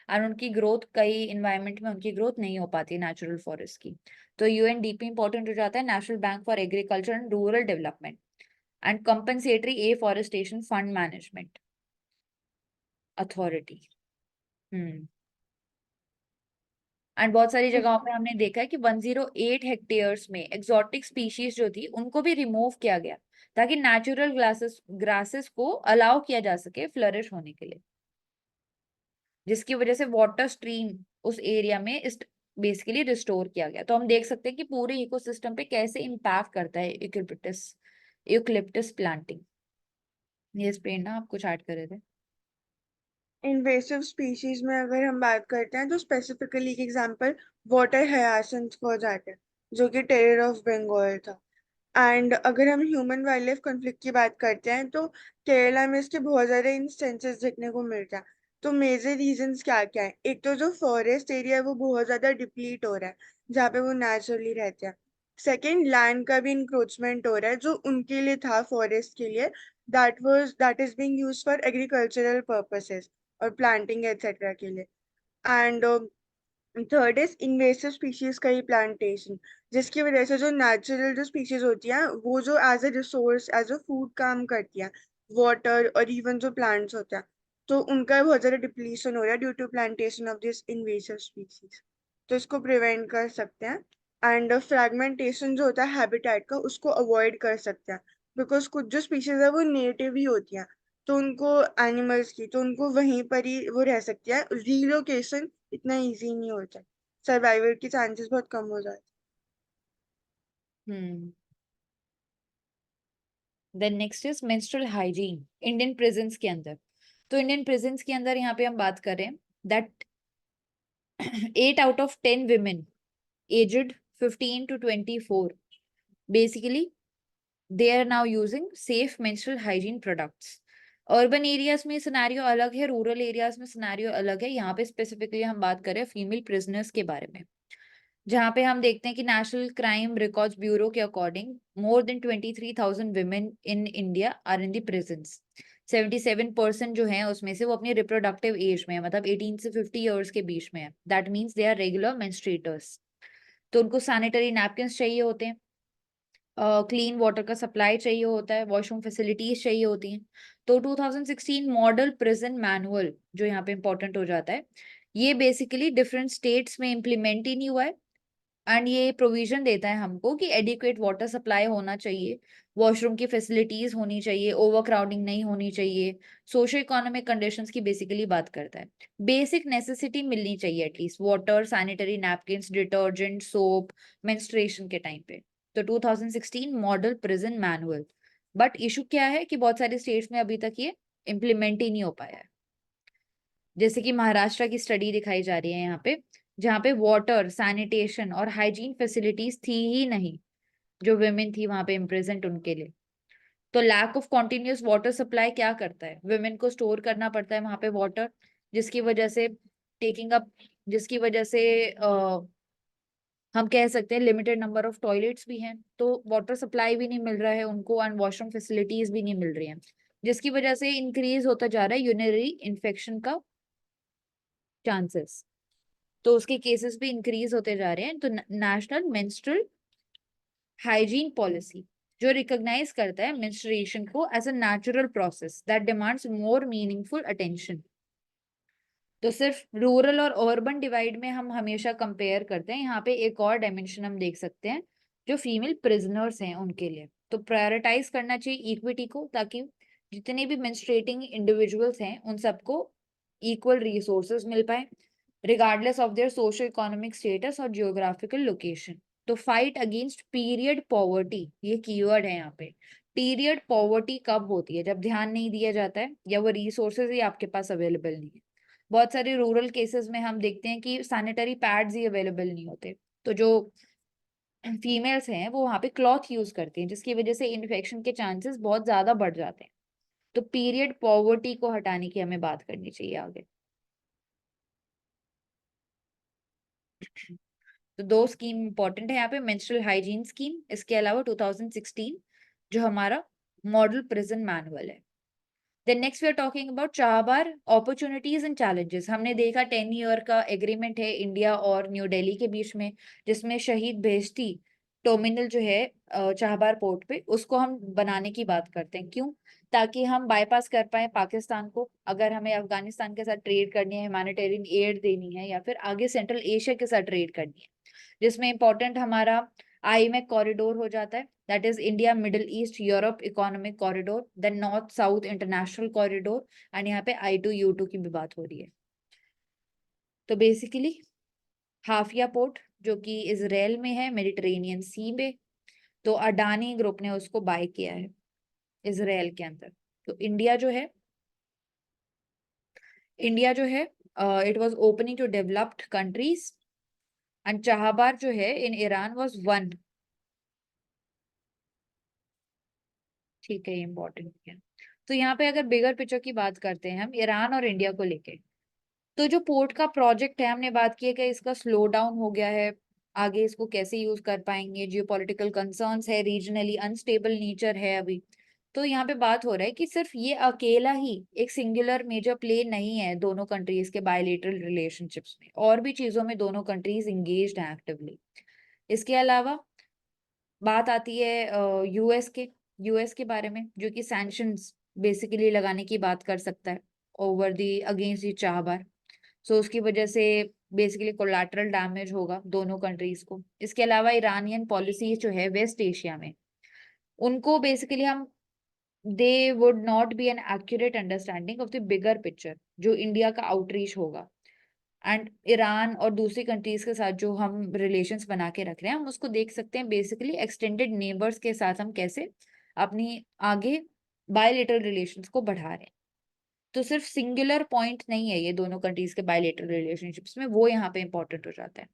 और उनकी ग्रोथ कई इन्वायरमेंट में उनकी ग्रोथ नहीं हो पाती नेचुरल फॉरेस्ट की। तो यूएनडीपी इंपॉर्टेंट हो जाता है, national bank for agriculture and rural development and compensatory afforestation fund management authority. Hmm and बहुत सारी जगहों पे हमने देखा है कि 108 हेक्टेयर्स में एक्सोटिक स्पीशीज जो थी उनको भी रिमूव किया गया ताकि नेचुरल ग्रासेस ग्रासेस को अलाउ किया जा सके फ्लरिश होने के लिए, जिसकी वजह से वाटर स्ट्रीम उस एरिया में बेसिकली रिस्टोर किया गया। तो हम देख सकते हैं कि पूरे इकोसिस्टम पे कैसे इम्पैक्ट करता है यूकलिप्टस प्लांटिंग। ये प्रेरणा आप कुछ ऐड कर रहे थे। इन्वेसिव स्पीशीज में अगर हम बात करते हैं तो स्पेसिफिकली एक एग्जांपल वाटर हयासिंथ को जाते हैं, जो कि टेरर ऑफ बंगाल था। एंड अगर हम ह्यूमन वाइल्ड लाइफ कॉन्फ्लिक्ट की बात करते हैं तो केरला में इसके बहुत ज्यादा इंस्टेंसेस देखने को मिलता है। तो मेजर रीजंस क्या क्या है? एक तो जो फॉरेस्ट एरिया है वो बहुत ज्यादा डिप्लीट हो रहा है जहाँ पे वो नेचुरली रहते हैं। सेकंड, लैंड का भी इंक्रोचमेंट हो रहा है जो उनके लिए था फॉरेस्ट के लिए, that is being used for agricultural purposes और प्लांटिंग एक्सेट्रा के लिए। And third is invasive species का ही प्लांटेशन, जिसकी वजह से जो नेचुरल जो स्पीशीज होती हैं वो जो as a resource as a food काम करती हैं, वाटर और इवन जो प्लांट्स होते हैं, तो उनका बहुत ज्यादा डिप्लीशन हो रहा है due to plantation of this invasive species. तो इसको प्रिवेंट कर सकते हैं। एंड फ्रैगमेंटेशन जो होता है हैबिटेट का उसको अवॉइड कर सकते हैं, बिकॉज कुछ जो स्पीशीज है वो नेटिव ही होती हैं, तो उनको एनिमल्स की तो उनको वहीं पर ही वो रह सकती है। रीलोकेशन इतना इजी नहीं होता, सर्वाइवल के चांसेस बहुत कम हो जाते hmm. Then next is menstrual hygiene Indian prisons के अंदर। तो इंडियन प्रिजन्स के अंदर यहाँ पे हम बात करें that 8 out of 10 women aged 15 to 24 basically they are now using safe menstrual hygiene products। Urban areas में सिनेरियो अलग है, रूरल एरियाज में सिनेरियो अलग है। यहाँ पे स्पेसिफिकली हम बात करें फीमेल प्रिजनर्स के बारे में, जहाँ पे हम देखते हैं कि नेशनल क्राइम रिकॉर्ड्स ब्यूरो के according more than 23,000 women in India are in the prisons. 77% जो है उसमें से वो अपनी रिप्रोडक्टिव एज में है, मतलब 18 से 50 ईयर्स के बीच में है। That means they are regular menstruators. तो उनको सैनिटरी नैपकिन्स चाहिए होते हैं, क्लीन वाटर का सप्लाई चाहिए होता है, वॉशरूम फैसिलिटीज चाहिए होती हैं। तो 2016 मॉडल प्रिजन मैनुअल जो यहाँ पे इंपॉर्टेंट हो जाता है, ये बेसिकली डिफरेंट स्टेट्स में इम्प्लीमेंट ही नहीं हुआ है। एंड ये प्रोविजन देता है हमको कि एडिक्वेट वाटर सप्लाई होना चाहिए, वॉशरूम की फैसिलिटीज होनी चाहिए, ओवर क्राउडिंग नहीं होनी चाहिए, सोशो इकोनॉमिक कंडीशंस की बेसिकली बात करता है। बेसिक नेसेसिटी मिलनी चाहिए at least, water, sanitary napkins, detergent, soap, menstruation के टाइम पे। तो 2016 model prison manual. But issue क्या है कि बहुत सारे स्टेट्स में अभी तक ये इम्प्लीमेंट ही नहीं हो पाया है। जैसे कि महाराष्ट्र की स्टडी दिखाई जा रही है यहाँ पे, जहाँ पे वाटर, सैनिटेशन और हाइजीन फैसिलिटीज थी ही नहीं जो वेमेन थी वहां पे इम्प्रेजेंट उनके लिए। तो lack of continuous water supply क्या करता है, वेमेन को स्टोर करना पड़ता है वहां पे वाटर, जिसकी वजह से टेकिंग अप, जिसकी वजह से हम कह सकते हैं लिमिटेड नंबर ऑफ टॉयलेट्स भी हैं, तो वाटर सप्लाई भी नहीं मिल रहा है उनको एंड वॉशरूम फैसिलिटीज भी नहीं मिल रही हैं, जिसकी वजह से इंक्रीज होता जा रहा है यूरिनरी इन्फेक्शन का चांसेस। तो उसके केसेस भी इंक्रीज होते जा रहे हैं। तो नेशनल मेंस्ट्रुअल हाइजीन पॉलिसी जो रिकॉग्नाइज करता है मेंस्ट्रुएशन को as a natural process that demands more meaningful attention. तो सिर्फ रूरल और अर्बन डिवाइड में हम हमेशा कंपेयर करते हैं, यहाँ पे एक और डायमेंशन हम देख सकते हैं जो फीमेल प्रिजनर्स हैं उनके लिए। तो प्रायोरिटाइज करना चाहिए इक्विटी को, ताकि जितने भी मेंस्ट्रुएटिंग इंडिविजुअल्स हैं उन सबको इक्वल रिसोर्सेज मिल पाए regardless of their socio economic status और जियोग्राफिकल लोकेशन। तो फाइट अगेंस्ट पीरियड पॉवर्टी, ये कीवर्ड है यहाँ पे। पीरियड पॉवर्टी कब होती है? जब ध्यान नहीं दिया जाता है या वो रिसोर्सेज ही आपके पास अवेलेबल नहीं है। बहुत सारे रूरल केसेस में हम देखते हैं कि सैनिटरी पैड्स ही अवेलेबल नहीं होते, तो जो फीमेल्स हैं वो वहां पे क्लॉथ यूज करती हैं, जिसकी वजह से इन्फेक्शन के चांसेस बहुत ज्यादा बढ़ जाते हैं। तो पीरियड पॉवर्टी को हटाने की हमें बात करनी चाहिए आगे। तो दो स्कीम इंपॉर्टेंट है यहाँ पे, मेंस्ट्रुअल हाइजीन स्कीम, इसके अलावा 2016 जो हमारा मॉडल प्रिजन मैनुअल है। Then next we are talking about Chabahar opportunities and challenges. हमने देखा 10 ईयर का एग्रीमेंट है इंडिया और न्यू दिल्ली के बीच में, जिसमें शहीद बेहेश्ती टर्मिनल जो है चाहबार पोर्ट पे, उसको हम बनाने की बात करते हैं। क्यों? ताकि हम बाईपास कर पाए पाकिस्तान को, अगर हमें अफगानिस्तान के साथ ट्रेड करनी है, ह्यूमैनिटेरियन एड देनी है, या फिर आगे सेंट्रल एशिया के साथ ट्रेड करनी है, जिसमें इंपॉर्टेंट हमारा आईमेक कॉरिडोर हो जाता है, that is India Middle East Europe economic corridor, then north south international corridor, and यहाँ पे I2U2 की भी बात हो रही है। तो बेसिकली हाफिया पोर्ट जो कि इजराइल में है, मेडिटेरेनियन सी में। तो अडानी ग्रुप ने उसको बाय किया है इजराइल के अंदर। तो इंडिया जो है it was opening to developed countries and Chabahar जो है इन ईरान वाज वन। ठीक है, इंपॉर्टेंट है। तो यहाँ पे अगर बिगर पिक्चर की बात करते हैं हम ईरान और इंडिया को लेके, तो जो पोर्ट का प्रोजेक्ट है हमने बात की है कि इसका स्लो डाउन हो गया है, आगे इसको कैसे यूज कर पाएंगे, जियोपॉलिटिकल कंसर्न्स है, रीजनली अनस्टेबल नेचर है अभी। तो यहाँ पे बात हो रहा है कि सिर्फ ये अकेला ही एक सिंगुलर मेजर प्ले नहीं है दोनों कंट्रीज के बायलेटरल रिलेशनशिप्स में, और भी चीजों में दोनों कंट्रीज इंगेज्ड हैं एक्टिवली। इसके अलावा बात आती है यूएस के बारे में, जो कि सैंक्शंस बेसिकली लगाने की बात कर सकता है ओवर दी अगेंस्ट दी चाहबार। सो उसकी वजह से बेसिकली कोलैटरल डैमेज होगा दोनों कंट्रीज को। इसके अलावा ईरानियन पॉलिसी जो है वेस्ट एशिया में, उनको बेसिकली हम they would not be an accurate understanding of the bigger picture जो इंडिया का आउटरीच होगा। एंड ईरान और दूसरी कंट्रीज के साथ जो हम रिलेशंस बना के रख रहे हैं, हम उसको देख सकते हैं बेसिकली एक्सटेंडेड नेबर्स के साथ हम कैसे अपनी आगे बायलेटरल रिलेशंस को बढ़ा रहे हैं। तो सिर्फ सिंगुलर पॉइंट नहीं है ये दोनों कंट्रीज के बायलेटरल रिलेशनशिप्स में, वो यहाँ पे इंपॉर्टेंट हो जाता है।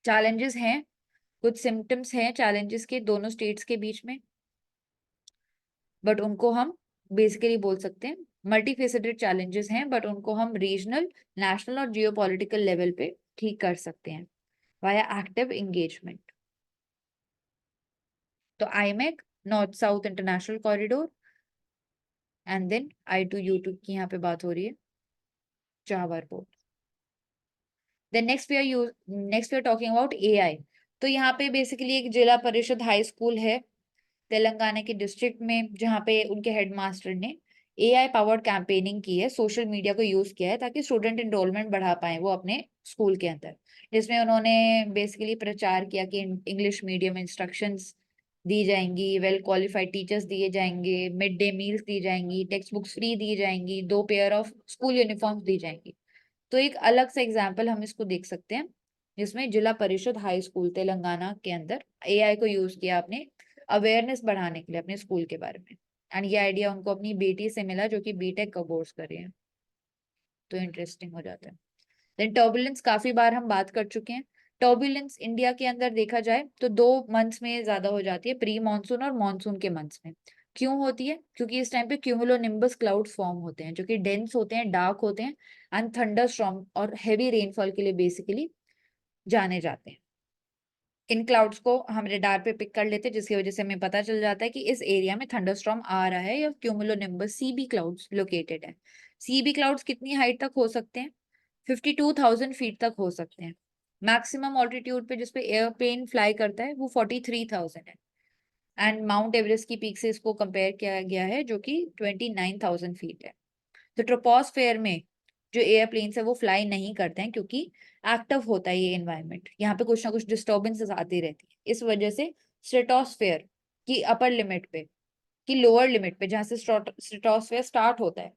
चैलेंजेस हैं, कुछ सिम्टम्स हैं चैलेंजेस के दोनों स्टेट्स के बीच में, बट उनको हम बेसिकली बोल सकते हैं मल्टीफेसेटेड चैलेंजेस हैं, बट उनको हम रीजनल, नेशनल और जियोपॉलिटिकल लेवल पे ठीक कर सकते हैं वाया एक्टिव एंगेजमेंट। तो IMEC, north south international corridor, and then I2U2 की यहाँ पे बात हो रही है, Chabahar port. Then next we are talking about AI। तो यहाँ पे बेसिकली एक जिला परिषद हाई स्कूल है तेलंगाना के डिस्ट्रिक्ट में, जहाँ पे उनके हेडमास्टर ने AI पावर्ड कैंपेनिंग की है, सोशल मीडिया को यूज किया है ताकि स्टूडेंट एनरोलमेंट बढ़ा पाए वो अपने स्कूल के अंदर, जिसमें उन्होंने बेसिकली प्रचार किया कि इंग्लिश मीडियम इंस्ट्रक्शंस दी जाएंगी, वेल क्वालिफाइड टीचर्स दिए जाएंगे, मिड डे मील्स दी जाएंगी, टेक्स्ट बुक्स फ्री दी जाएंगी, 2 पेयर ऑफ स्कूल यूनिफॉर्म्स दी जाएंगी। तो एक अलग सा एग्जाम्पल हम इसको देख सकते हैं, जिसमें जिला परिषद हाई स्कूल तेलंगाना के अंदर AI को यूज किया अपने अवेयरनेस बढ़ाने के लिए अपने स्कूल के बारे में। एंड ये आइडिया उनको अपनी बेटी से मिला जो कि बीटेक का कोर्स कर रही है। तो इंटरेस्टिंग हो जाता है। देन टर्बुलेंस काफी बार हम बात कर चुके हैं। टर्बुलेंस इंडिया के अंदर देखा जाए तो 2 मंथ्स में ज्यादा हो जाती है, प्री मानसून और मानसून के मंथ्स में। क्यों होती है? क्योंकि इस टाइम पे क्यूमुलोनिम्बस क्लाउड फॉर्म होते हैं जो कि डेंस होते हैं, डार्क होते हैं, एंड थंडर स्टॉर्म और हैवी रेनफॉल के लिए बेसिकली जाने जाते हैं। इन क्लाउड्स को हम रेडार पे पिक कर लेते हैं, जिसकी वजह से हमें पता चल जाता है कि इस एरिया में थंडरस्टॉर्म आ रहा है या क्यूमुलोनिम्बस CB क्लाउड्स लोकेटेड है। CB क्लाउड्स कितनी हाइट तक हो सकते हैं? 52,000 फीट तक हो सकते हैं। मैक्सिमम ऑल्टीट्यूड पे जिसपे एयरप्लेन फ्लाई करता है वो 43,000 है। एंड माउंट एवरेस्ट की पीक से इसको कंपेयर किया गया है जो कि 29,000 फीट है। तो ट्रोपोस्फेयर में जो एयरप्लेन्स है वो फ्लाई नहीं करते हैं, क्योंकि एक्टिव होता है ये एनवायरनमेंट, यहाँ पे कुछ ना कुछ डिस्टर्बेंसेस आती रहती है। इस वजह से स्ट्रेटोस्फेयर की अपर लिमिट पे, की लोअर लिमिट पे, जहाँ से स्ट्रेटोस्फेयर स्टार्ट होता है,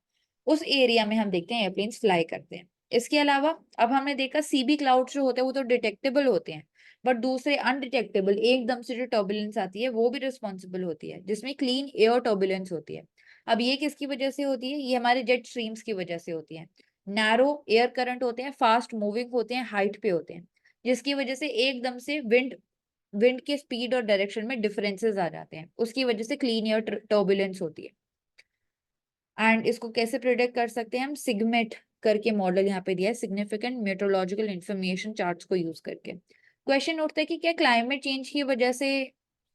उस एरिया में हम देखते हैं एयरप्लेन्स फ्लाई करते हैं। इसके अलावा अब हमने देखा CB क्लाउड जो होते हैं वो तो डिटेक्टेबल होते हैं, बट दूसरे अनडिटेक्टेबल एकदम से जो टर्बुलेंस आती है वो भी रिस्पॉन्सिबल होती है, जिसमें क्लीन एयर टर्बुलेंस होती है। अब ये किसकी वजह से होती है? ये हमारे जेट स्ट्रीम्स की वजह से होती है। नैरो एयर करंट होते हैं, फास्ट मूविंग होते हैं, हाइट पे होते हैं, जिसकी वजह से एकदम से विंड के स्पीड और डायरेक्शन में डिफरेंसेस आ जाते हैं, उसकी वजह से क्लीन एयर टर्बुलेंस होती है। एंड इसको कैसे प्रिडिक्ट कर सकते हैं हम? सिग्मेट करके मॉडल यहाँ पे दिया है, सिग्निफिकेंट मेट्रोलॉजिकल इंफॉर्मेशन चार्ट्स को यूज करके। क्वेश्चन उठता है कि क्या क्लाइमेट चेंज की वजह से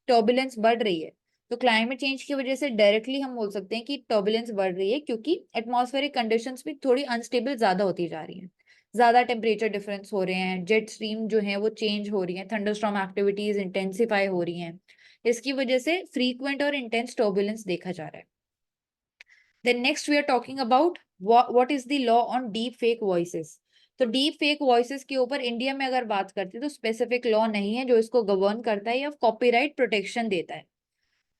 टर्बुलेंस बढ़ रही है? तो क्लाइमेट चेंज की वजह से डायरेक्टली हम बोल सकते हैं कि टर्बुलेंस बढ़ रही है, क्योंकि एटमॉस्फेरिक कंडीशंस भी थोड़ी अनस्टेबल ज्यादा होती जा रही हैं, ज्यादा टेम्परेचर डिफरेंस हो रहे हैं, जेट स्ट्रीम जो है वो चेंज हो रही है, थंडरस्टॉर्म एक्टिविटीज इंटेंसिफाई हो रही हैं, इसकी वजह से फ्रीक्वेंट और इंटेंस टर्बुलेंस देखा जा रहा है। Then next we are talking about what is the law on deep fake voices। तो डीप फेक वॉइसेस के ऊपर इंडिया में अगर बात करते हैं तो स्पेसिफिक लॉ नहीं है जो इसको गवर्न करता है या कॉपीराइट प्रोटेक्शन देता है।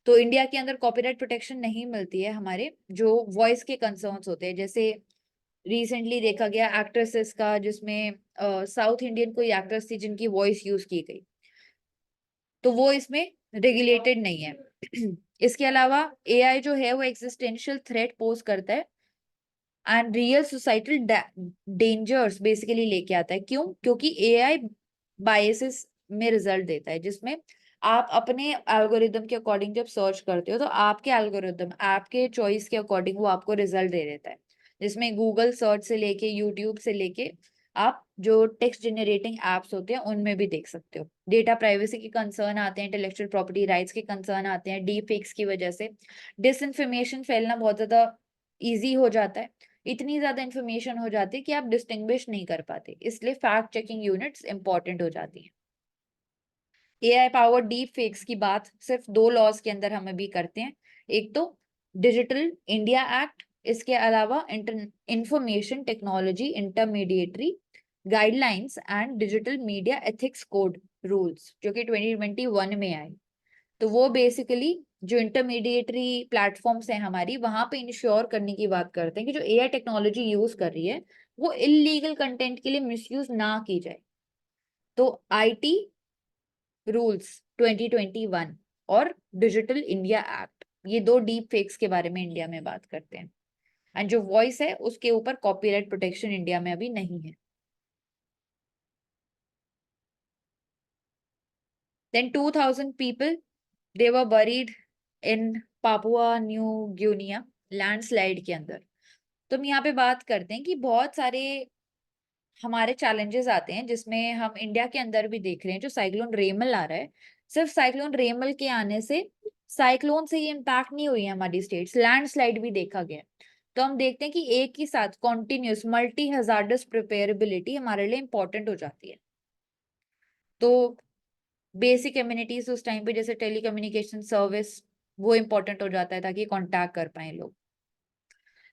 तो इंडिया के अंदर कॉपीराइट प्रोटेक्शन नहीं मिलती है हमारे जो वॉइस के कंसर्न्स होते हैं, जैसे रिसेंटली देखा गया एक्ट्रेसेस का, जिसमें साउथ इंडियन कोई एक्ट्रेस थी जिनकी वॉइस यूज की गई, तो वो इसमें रेगुलेटेड नहीं है। इसके अलावा एआई जो है वो एग्जिस्टेंशियल थ्रेट पोज करता है and real societal dangers basically लेके आता है। क्यों? क्योंकि एआई बायसेस में रिजल्ट देता है, जिसमें आप अपने एल्गोरिदम के अकॉर्डिंग जब सर्च करते हो तो आपके एल्गोरिदम आपके चॉइस के अकॉर्डिंग वो आपको रिजल्ट दे देता है, जिसमें गूगल सर्च से लेके यूट्यूब से लेके आप जो टेक्स्ट जनरेटिंग एप्स होते हैं उनमें भी देख सकते हो। डेटा प्राइवेसी के कंसर्न आते हैं, इंटेलेक्चुअल प्रॉपर्टी राइट्स के कंसर्न आते हैं, डीप फेक्स की वजह से डिसइंफॉर्मेशन फैलना बहुत ज्यादा इजी हो जाता है। इतनी ज्यादा इंफॉर्मेशन हो जाती है कि आप डिस्टिंग्विश नहीं कर पाते, इसलिए फैक्ट चेकिंग यूनिट्स इंपॉर्टेंट हो जाती हैं। एआई पावर डीप फेक्स की बात सिर्फ दो लॉज के अंदर हम अभी करते हैं। एक तो डिजिटल इंडिया एक्ट, इसके अलावा information technology intermediary guidelines and digital media ethics code rules, जो कि 2021 में आए। तो वो बेसिकली जो इंटरमीडिएटरी प्लेटफॉर्म्स हैं हमारी, वहां पे इंश्योर करने की बात करते हैं कि जो एआई टेक्नोलॉजी यूज कर रही है वो इलीगल कंटेंट के लिए मिसयूज ना की जाए। तो आईटी रूल्स 2021 और डिजिटल इंडिया एक्ट, ये दो डीप फेक्स के बारे में इंडिया में बात करते हैं। एंड जो वॉइस है उसके ऊपर कॉपीराइट प्रोटेक्शन इंडिया में अभी नहीं है। Then 2000 people they were buried in Papua New Guinea landslide के अंदर। तो हम यहाँ पे बात करते हैं कि बहुत सारे हमारे चैलेंजेस आते हैं, जिसमें हम इंडिया के अंदर भी देख रहे हैं। जो साइक्लोन रेमल आ रहा है, सिर्फ साइक्लोन रेमल के आने से, साइक्लोन से ये इम्पैक्ट नहीं हुई है हमारी स्टेट्स, लैंडस्लाइड भी देखा गया है। तो हम देखते हैं कि एक ही साथ कॉन्टिन्यूस मल्टी हजार्डस प्रिपेरेबिलिटी हमारे लिए इंपॉर्टेंट हो जाती है। तो बेसिक एम्यूनिटीज उस टाइम पे जैसे टेलीकम्युनिकेशन सर्विस, वो इंपॉर्टेंट हो जाता है ताकि कांटेक्ट कर पाए लोग।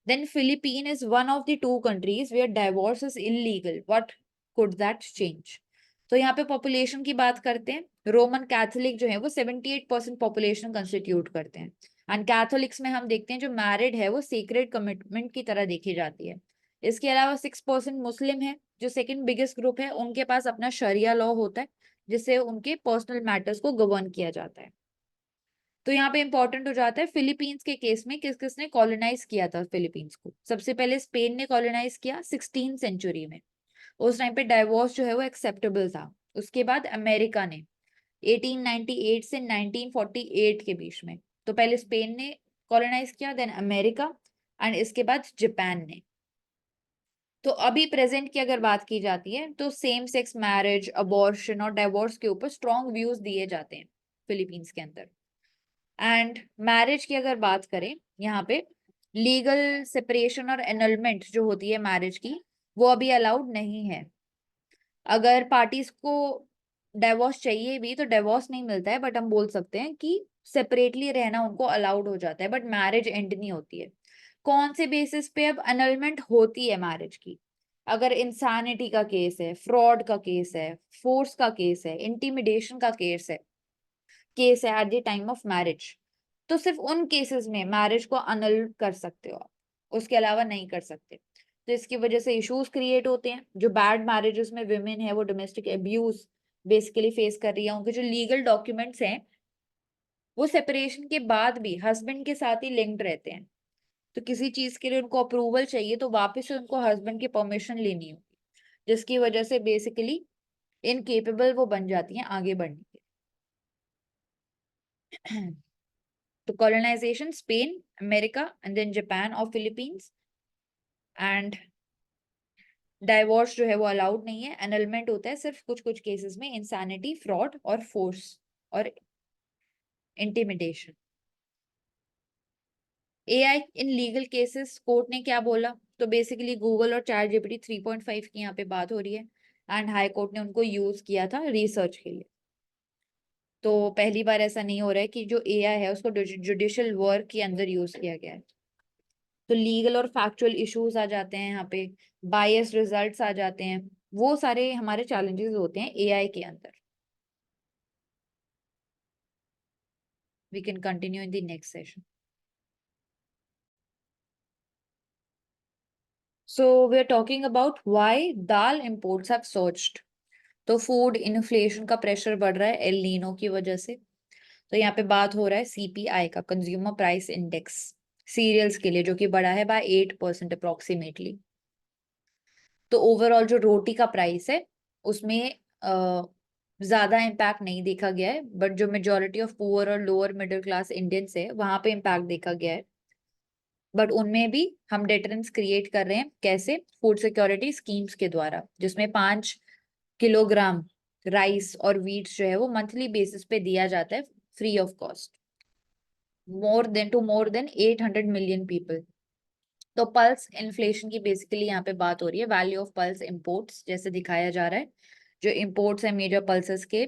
Then Philippines is one of the two countries where divorce is illegal. What could that change? तो यहाँ पे पॉपुलेशन की बात करते हैं। रोमन कैथोलिक जो है वो 78% पॉपुलेशन कंस्टिट्यूट करते हैं। एंड कैथोलिक्स में हम देखते हैं जो मैरिड है वो सीक्रेट कमिटमेंट की तरह देखी जाती है। इसके अलावा 6% मुस्लिम है, जो सेकंड बिगेस्ट ग्रुप है। उनके पास अपना शरिया लॉ होता है, जिससे उनके पर्सनल मैटर्स को गवर्न किया जाता है। तो यहाँ पे इंपॉर्टेंट हो जाता है फिलीपींस के केस में किस किसने कॉलोनाइज किया था फिलीपींस को। सबसे पहले स्पेन ने कॉलोनाइज किया 16 सेंचुरी में। उस टाइम पे डाइवोर्स जो है वो एक्सेप्टेबल था। उसके बाद अमेरिका ने 1898 से 1948 के बीच में, तो पहले स्पेन ने कॉलोनाइज किया, देन अमेरिका, एंड इसके बाद जापान ने। तो अभी प्रेजेंट की अगर बात की जाती है तो सेम सेक्स मैरिज, अबॉर्शन और डाइवोर्स के ऊपर स्ट्रॉन्ग व्यूज दिए जाते हैं फिलीपींस के अंदर। एंड मैरिज की अगर बात करें, यहाँ पे लीगल सेपरेशन और एनलमेंट जो होती है मैरिज की, वो अभी अलाउड नहीं है। अगर पार्टीज को डाइवोर्स चाहिए भी तो डाइवोर्स नहीं मिलता है, बट हम बोल सकते हैं कि सेपरेटली रहना उनको अलाउड हो जाता है, बट मैरिज एंड नहीं होती है। कौन से बेसिस पे अब एनलमेंट होती है मैरिज की? अगर इंसानिटी का केस है, फ्रॉड का केस है, फोर्स का केस है, इंटिमिडेशन का केस है at the time of marriage, तो सिर्फ उन केसेस में मैरिज को अनल कर सकते हो आप, उसके अलावा नहीं कर सकते। तो इसकी वजह से इश्यूज क्रिएट होते हैं। जो बैड मैरिजेस में विमेन है वो डोमेस्टिक अब्यूज बेसिकली फेस कर रही है। उनके जो लीगल डॉक्यूमेंट्स हैं वो सेपरेशन के बाद भी हस्बैंड के साथ ही लिंक्ड रहते हैं। तो किसी चीज के लिए उनको अप्रूवल चाहिए तो वापस से उनको हस्बैंड की परमिशन लेनी होगी, जिसकी वजह से बेसिकली इनकेपेबल वो बन जाती हैं आगे बढ़ने के। तो colonization Spain, America, and then Japan और Philippines। एंड डाइवोर्स जो है वो अलाउड नहीं है, एनलमेंट होता है सिर्फ कुछ कुछ केसेस में, इंसैनिटी, फ्रॉड और फोर्स और intimidation. AI in legal cases, court ने क्या बोला? तो बेसिकली गूगल और चैट जीपीटी 3.5 की यहाँ पे बात हो रही है, एंड हाई कोर्ट ने उनको यूज किया था रिसर्च के लिए। तो पहली बार ऐसा नहीं हो रहा है कि जो एआई है उसको जुडिशियल वर्क के अंदर यूज किया गया है। तो लीगल और फैक्चुअल इश्यूज आ जाते हैं यहाँ पे, बायस रिजल्ट्स आ जाते हैं, वो सारे हमारे चैलेंजेस होते हैं एआई के अंदर। We can continue in the next session. So we are talking about why dal imports have surged. तो फूड इन्फ्लेशन का प्रेशर बढ़ रहा है एल नीनो की वजह से। तो यहाँ पे बात हो रहा है सीपीआई का, कंज्यूमर प्राइस इंडेक्स, सीरियल्स के लिए, जो कि बढ़ा है बाय 8% अप्रोक्सीमेटली। तो ओवरऑल जो रोटी का प्राइस है उसमें ज्यादा इम्पैक्ट नहीं देखा गया है, बट जो मेजोरिटी ऑफ पुअर और लोअर मिडिल क्लास इंडियंस है वहां पे इम्पैक्ट देखा गया है। बट उनमें भी हम डेटरेंस क्रिएट कर रहे हैं, कैसे? फूड सिक्योरिटी स्कीम्स के द्वारा, जिसमें 5 किलोग्राम राइस और वीट जो है वो मंथली बेसिस पे दिया जाता है free of cost, more than 800 million people. तो पल्स इन्फ्लेशन की बेसिकली यहाँ पे बात हो रही है, वैल्यू ऑफ पल्स इंपोर्ट्स जैसे दिखाया जा रहा है। जो इंपोर्ट्स है मेजर पल्सेस के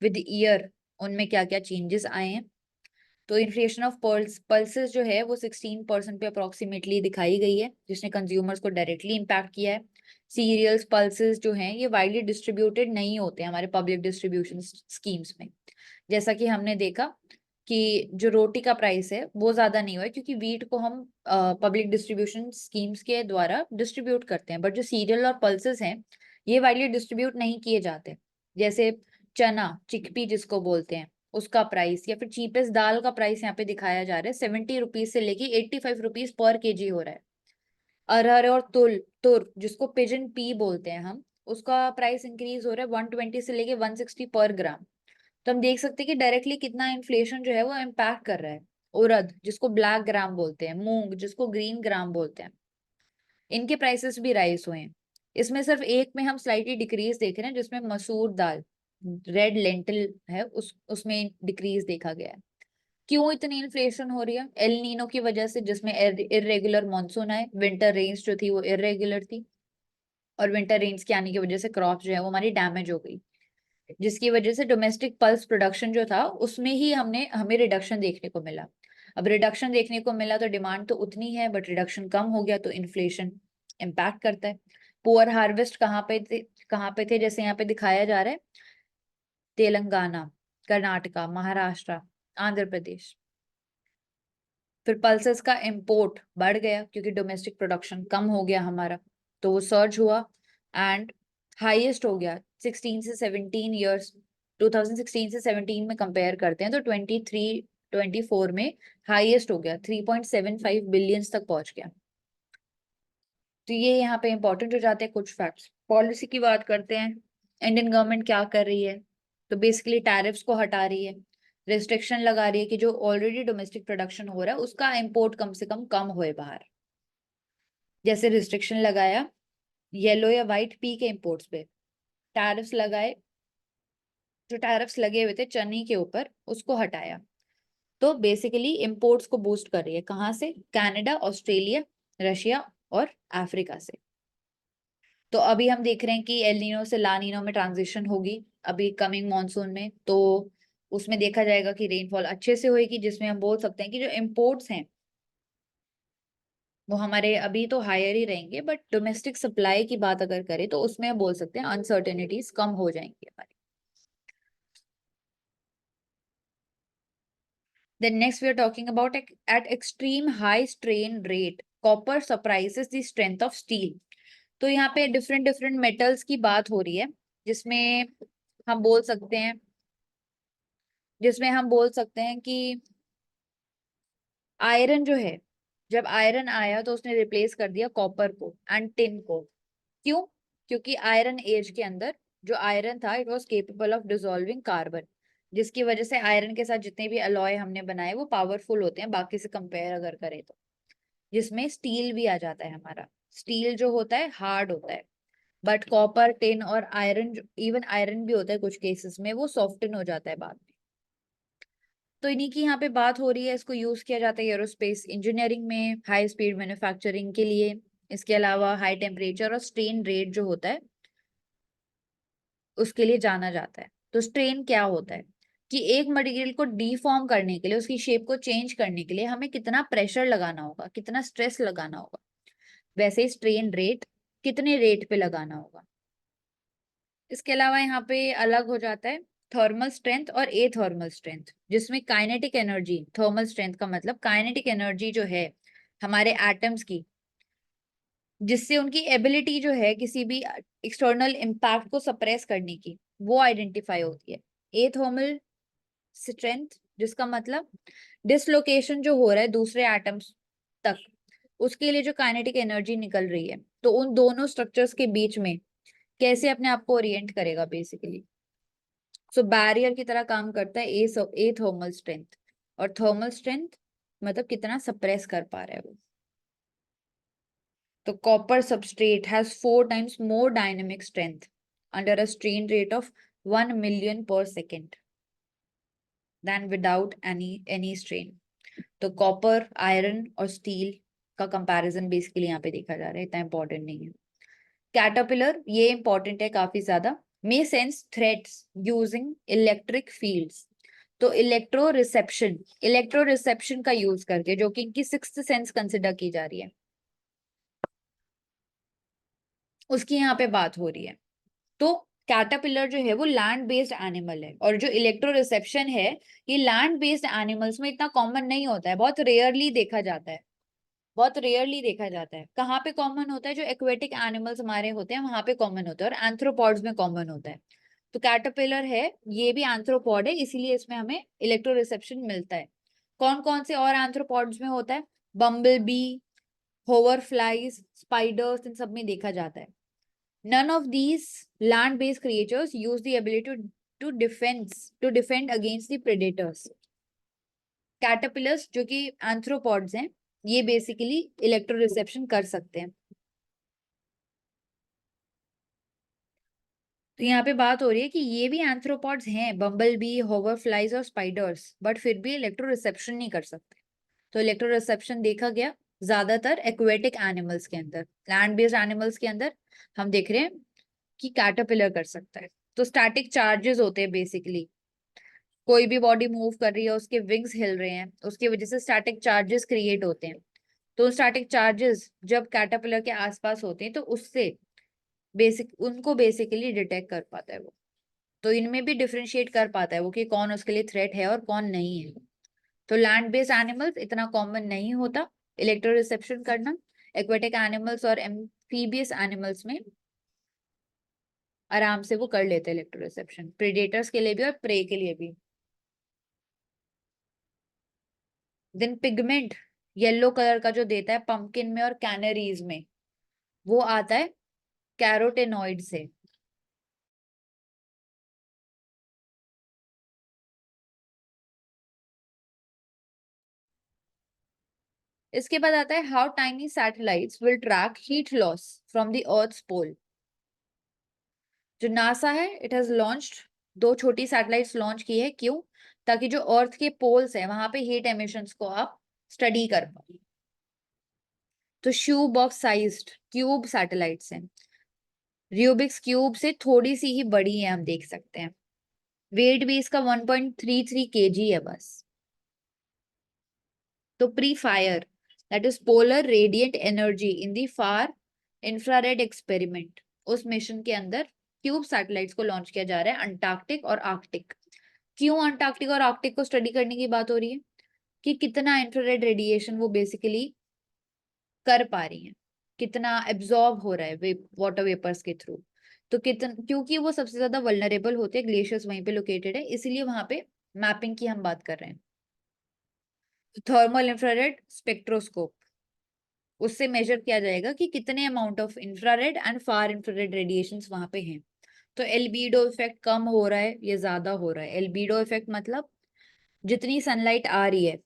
विद ईयर, उनमें क्या क्या चेंजेस आए हैं। तो इन्फ्लेशन ऑफ पल्सेस जो है वो 16% पे अप्रोक्सीमेटली दिखाई गई है, जिसने कंज्यूमर्स को डायरेक्टली इम्पैक्ट किया है। सीरियल्स पल्सेस जो हैं ये वाइडली डिस्ट्रीब्यूटेड नहीं होते हैं हमारे पब्लिक डिस्ट्रीब्यूशन स्कीम्स में। जैसा कि हमने देखा कि जो रोटी का प्राइस है वो ज्यादा नहीं हुआ है, क्योंकि वीट को हम पब्लिक डिस्ट्रीब्यूशन स्कीम्स के द्वारा डिस्ट्रीब्यूट करते हैं, बट जो सीरियल और पल्सेस हैं ये वाइडली डिस्ट्रीब्यूट नहीं किए जाते। जैसे चना, चिकपी जिसको बोलते हैं, उसका प्राइस, या फिर चीपेस्ट दाल का प्राइस यहाँ पे दिखाया जा रहा है 70 रुपीज से लेके 85 रुपीज पर केजी हो रहा है। अरहर और तुर जिसको पिजन पी बोलते हैं हम, उसका प्राइस इंक्रीज हो रहा है 120 से लेके 160 पर ग्राम। तो हम देख सकते हैं कि डायरेक्टली कितना इन्फ्लेशन जो है वो इम्पैक्ट कर रहा है। उड़द जिसको ब्लैक ग्राम बोलते हैं, मूंग जिसको ग्रीन ग्राम बोलते हैं, इनके प्राइसेस भी राइज हुए हैं। इसमें सिर्फ एक में हम स्लाइटली डिक्रीज देख रहे हैं, जिसमें मसूर दाल, रेड लेंटिल है, उसमें डिक्रीज देखा गया है। क्यों इतनी इन्फ्लेशन हो रही है? एल नीनो की वजह से, जिसमें इरेगुलर मानसून आए, विंटर रेन्स जो थी वो इरेगुलर थी, और विंटर रेन्स के आने की वजह से क्रॉप जो है वो हमारी डैमेज हो गई, जिसकी वजह से डोमेस्टिक पल्स प्रोडक्शन जो था उसमें ही हमें रिडक्शन देखने को मिला। अब रिडक्शन देखने को मिला तो डिमांड तो उतनी है, बट रिडक्शन कम हो गया तो इन्फ्लेशन इम्पैक्ट करता है। पुअर हार्वेस्ट कहाँ पे थे? जैसे यहाँ पे दिखाया जा रहा है, तेलंगाना, कर्नाटका, महाराष्ट्र, आंध्र प्रदेश। फिर पल्सेस का इंपोर्ट बढ़ गया क्योंकि डोमेस्टिक प्रोडक्शन कम हो गया हमारा, तो वो सर्ज हुआ एंड हाईएस्ट हो गया 16 से 17 ईयर्स। 2016 से 17 में कंपेयर करते हैं तो 23-24 में हाईएस्ट हो गया, 3.75 बिलियंस तक पहुंच गया। तो ये यहाँ पे इंपॉर्टेंट हो जाते हैं कुछ फैक्ट्स। पॉलिसी की बात करते हैं, इंडियन गवर्नमेंट क्या कर रही है? तो बेसिकली टैरिफ्स को हटा रही है, रिस्ट्रिक्शन लगा रही है कि जो ऑलरेडी डोमेस्टिक प्रोडक्शन हो रहा है उसका इंपोर्ट कम से कम होए बाहर। जैसे रिस्ट्रिक्शन लगाया येलो या व्हाइट पी के इंपोर्ट्स पे, टैरिफ्स लगाए, जो टैरिफ्स लगे हुए थे चने के ऊपर उसको हटाया। तो बेसिकली इंपोर्ट्स को बूस्ट कर रही है, कहाँ से? कनाडा, ऑस्ट्रेलिया, रशिया और अफ्रीका से। तो अभी हम देख रहे हैं कि एल नीनो से ला नीनो में ट्रांजिशन होगी अभी कमिंग मॉनसून में, तो उसमें देखा जाएगा कि रेनफॉल अच्छे से होगी, जिसमें हम बोल सकते हैं कि जो इम्पोर्ट्स हैं वो हमारे अभी तो हायर ही रहेंगे, बट डोमेस्टिक सप्लाई की बात अगर करें तो उसमें हम बोल सकते हैं अनसर्टेनिटीज कम हो जाएंगी हमारी। Then next we are talking about at extreme high strain rate, copper surprises the strength of steel. तो यहाँ पे डिफरेंट डिफरेंट मेटल्स की बात हो रही है, जिसमें हम बोल सकते हैं जिसमें हम बोल सकते हैं कि आयरन जो है, जब आयरन आया तो उसने रिप्लेस कर दिया कॉपर को एंड टिन को। क्यों? क्योंकि आयरन एज के अंदर जो आयरन था it was capable of dissolving carbon, जिसकी वजह से आयरन के साथ जितने भी अलॉय हमने बनाए वो पावरफुल होते हैं बाकी से कंपेयर अगर करें तो। जिसमें स्टील भी आ जाता है हमारा। स्टील जो होता है हार्ड होता है, बट कॉपर, टिन और आयरन, इवन आयरन भी होता है कुछ केसेस में, वो सॉफ्टन हो जाता है बाद में। तो इन्हीं की यहाँ पे बात हो रही है, इसको यूज किया जाता है एरोस्पेस इंजीनियरिंग में, हाई स्पीड मैन्युफैक्चरिंग के लिए। इसके अलावा हाई टेम्परेचर और स्ट्रेन रेट जो होता है उसके लिए जाना जाता है। तो स्ट्रेन क्या होता है कि एक मटेरियल को डीफॉर्म करने के लिए, उसकी शेप को चेंज करने के लिए हमें कितना प्रेशर लगाना होगा, कितना स्ट्रेस लगाना होगा। वैसे ही स्ट्रेन रेट कितने रेट पे लगाना होगा। इसके अलावा यहाँ पे अलग हो जाता है थर्मल स्ट्रेंथ और ए थर्मल स्ट्रेंथ, जिसमें काइनेटिक एनर्जी, थर्मल स्ट्रेंथ का मतलब काइनेटिक एनर्जी जो है हमारे एटम्स की, जिससे उनकी एबिलिटी जो है किसी भी एक्सटर्नल इम्पैक्ट को सप्रेस करने की, वो आइडेंटिफाई होती है। ए थर्मल स्ट्रेंथ, जिसका मतलब डिसलोकेशन जो हो रहा है दूसरे एटम्स तक, उसके लिए जो काइनेटिक एनर्जी निकल रही है, तो उन दोनों स्ट्रक्चर्स के बीच में कैसे अपने आप को ओरिएंट करेगा बेसिकली। सो बैरियर की तरह काम करता है ए थर्मल स्ट्रेंथ। और थर्मल स्ट्रेंथ मतलब कितना सप्रेस कर पा रहा है वो। तो copper substrate has 4 times more dynamic strength under a strain rate of 1 million per second than without any strain। तो कॉपर, आयरन और स्टील का कंपैरिजन बेसिकली यहाँ पे देखा जा रहा है, इतना इंपॉर्टेंट नहीं है। कैटरपिलर, ये इंपॉर्टेंट है काफी ज्यादा। May sense threats using electric fields. तो इलेक्ट्रो रिसेप्शन का यूज करके, जो कि इनकी सिक्स्थ सेंस कंसिडर की जा रही है, उसकी यहाँ पे बात हो रही है। तो कैटरपिलर जो है वो लैंड बेस्ड एनिमल है, और जो इलेक्ट्रो रिसेप्शन है ये लैंड बेस्ड एनिमल्स में इतना कॉमन नहीं होता है, बहुत रेयरली देखा जाता है। बहुत रेयरली देखा जाता है। कहाँ पे कॉमन होता है? जो एक्वेटिक एनिमल्स हमारे होते हैं वहां पे कॉमन होता है, और एंथ्रोपॉड्स में कॉमन होता है। तो कैटरपिलर है, ये भी एंथ्रोपॉड है, इसीलिए इसमें हमें इलेक्ट्रो रिसेप्शन मिलता है। कौन कौन से और एंथ्रोपॉड्स में होता है? Bumblebee, hover flies, spiders, इन सब में देखा जाता है। None of these land-based creatures use the ability to defend against the predators। Caterpillars जो कि एंथ्रोपॉड्स हैं, ये बेसिकली इलेक्ट्रो रिसेप्शन कर सकते हैं। तो यहाँ पे बात हो रही है कि ये भी एंथ्रोपॉड्स हैं, बम्बल बी, होवर फ्लाइज और स्पाइडर्स, बट फिर भी इलेक्ट्रो रिसेप्शन नहीं कर सकते। तो इलेक्ट्रो रिसेप्शन देखा गया ज्यादातर एक्वेटिक एनिमल्स के अंदर। लैंड बेस्ड एनिमल्स के अंदर हम देख रहे हैं कि कैटरपिलर कर सकता है। तो स्टैटिक चार्जेस होते हैं बेसिकली, कोई भी बॉडी मूव कर रही है, उसके विंग्स हिल रहे हैं, उसकी वजह से स्टैटिक चार्जेस क्रिएट होते हैं। तो स्टैटिक चार्जेस जब कैटरपिलर के आसपास होते हैं तो उससे उनको बेसिकली डिटेक्ट कर पाता है वो। तो इनमें भी डिफरेंशिएट कर पाता है वो कि कौन उसके लिए थ्रेट है और कौन नहीं है। तो लैंड बेस्ड एनिमल्स इतना कॉमन नहीं होता इलेक्ट्रो रिसेप्शन करना। एक्वेटिक एनिमल्स और एम्फीबियस एनिमल्स में आराम से वो कर लेते हैं इलेक्ट्रो रिसेप्शन, प्रेडेटर्स के लिए भी और प्रे के लिए भी। देन पिगमेंट येलो कलर का जो देता है पंपकिन में और कैनरीज में, वो आता है कैरोटेनॉइड से। इसके बाद आता है how tiny satellites will track heat loss from the earth's pole. जो नासा है, इट हैज लॉन्च्ड 2 छोटी सैटेलाइट्स लॉन्च की है। क्यों? ताकि जो अर्थ के पोल्स है वहां पे हीट एमिशंस को आप स्टडी कर पाओ। तो शू बॉक्स साइज्ड क्यूब सैटेलाइट्स हैं, रूबिक्स क्यूब से थोड़ी सी ही बड़ी है, हम देख सकते हैं। वेट भी इसका 1.33 kg है बस। तो pre fire, that is polar radiant energy in the far infrared experiment, उस मिशन के अंदर क्यूब सैटेलाइट्स को लॉन्च किया जा रहा है अंटार्कटिक और आर्कटिक। क्यों अंटार्कटिक और आर्कटिक को स्टडी करने की बात हो रही है? कि कितना इंफ्रारेड रेडिएशन वो बेसिकली कर पा रही है, कितना एब्जॉर्ब हो रहा है वाटर वेपर्स के थ्रू। तो कितना, क्योंकि वो सबसे ज्यादा वल्नरेबल होते हैं, ग्लेशियर्स वहीं पे लोकेटेड है, इसीलिए वहां पे मैपिंग की हम बात कर रहे हैं। थर्मल इंफ्रारेड स्पेक्ट्रोस्कोप, उससे मेजर किया जाएगा कि कितने amount of infrared and far infrared radiations वहां पे हैं। तो एल्बीडो इफेक्ट कम हो रहा है, ये ज्यादा हो रहा है। एल्बीडो इफेक्ट मतलब जितनी सनलाइट आ रही है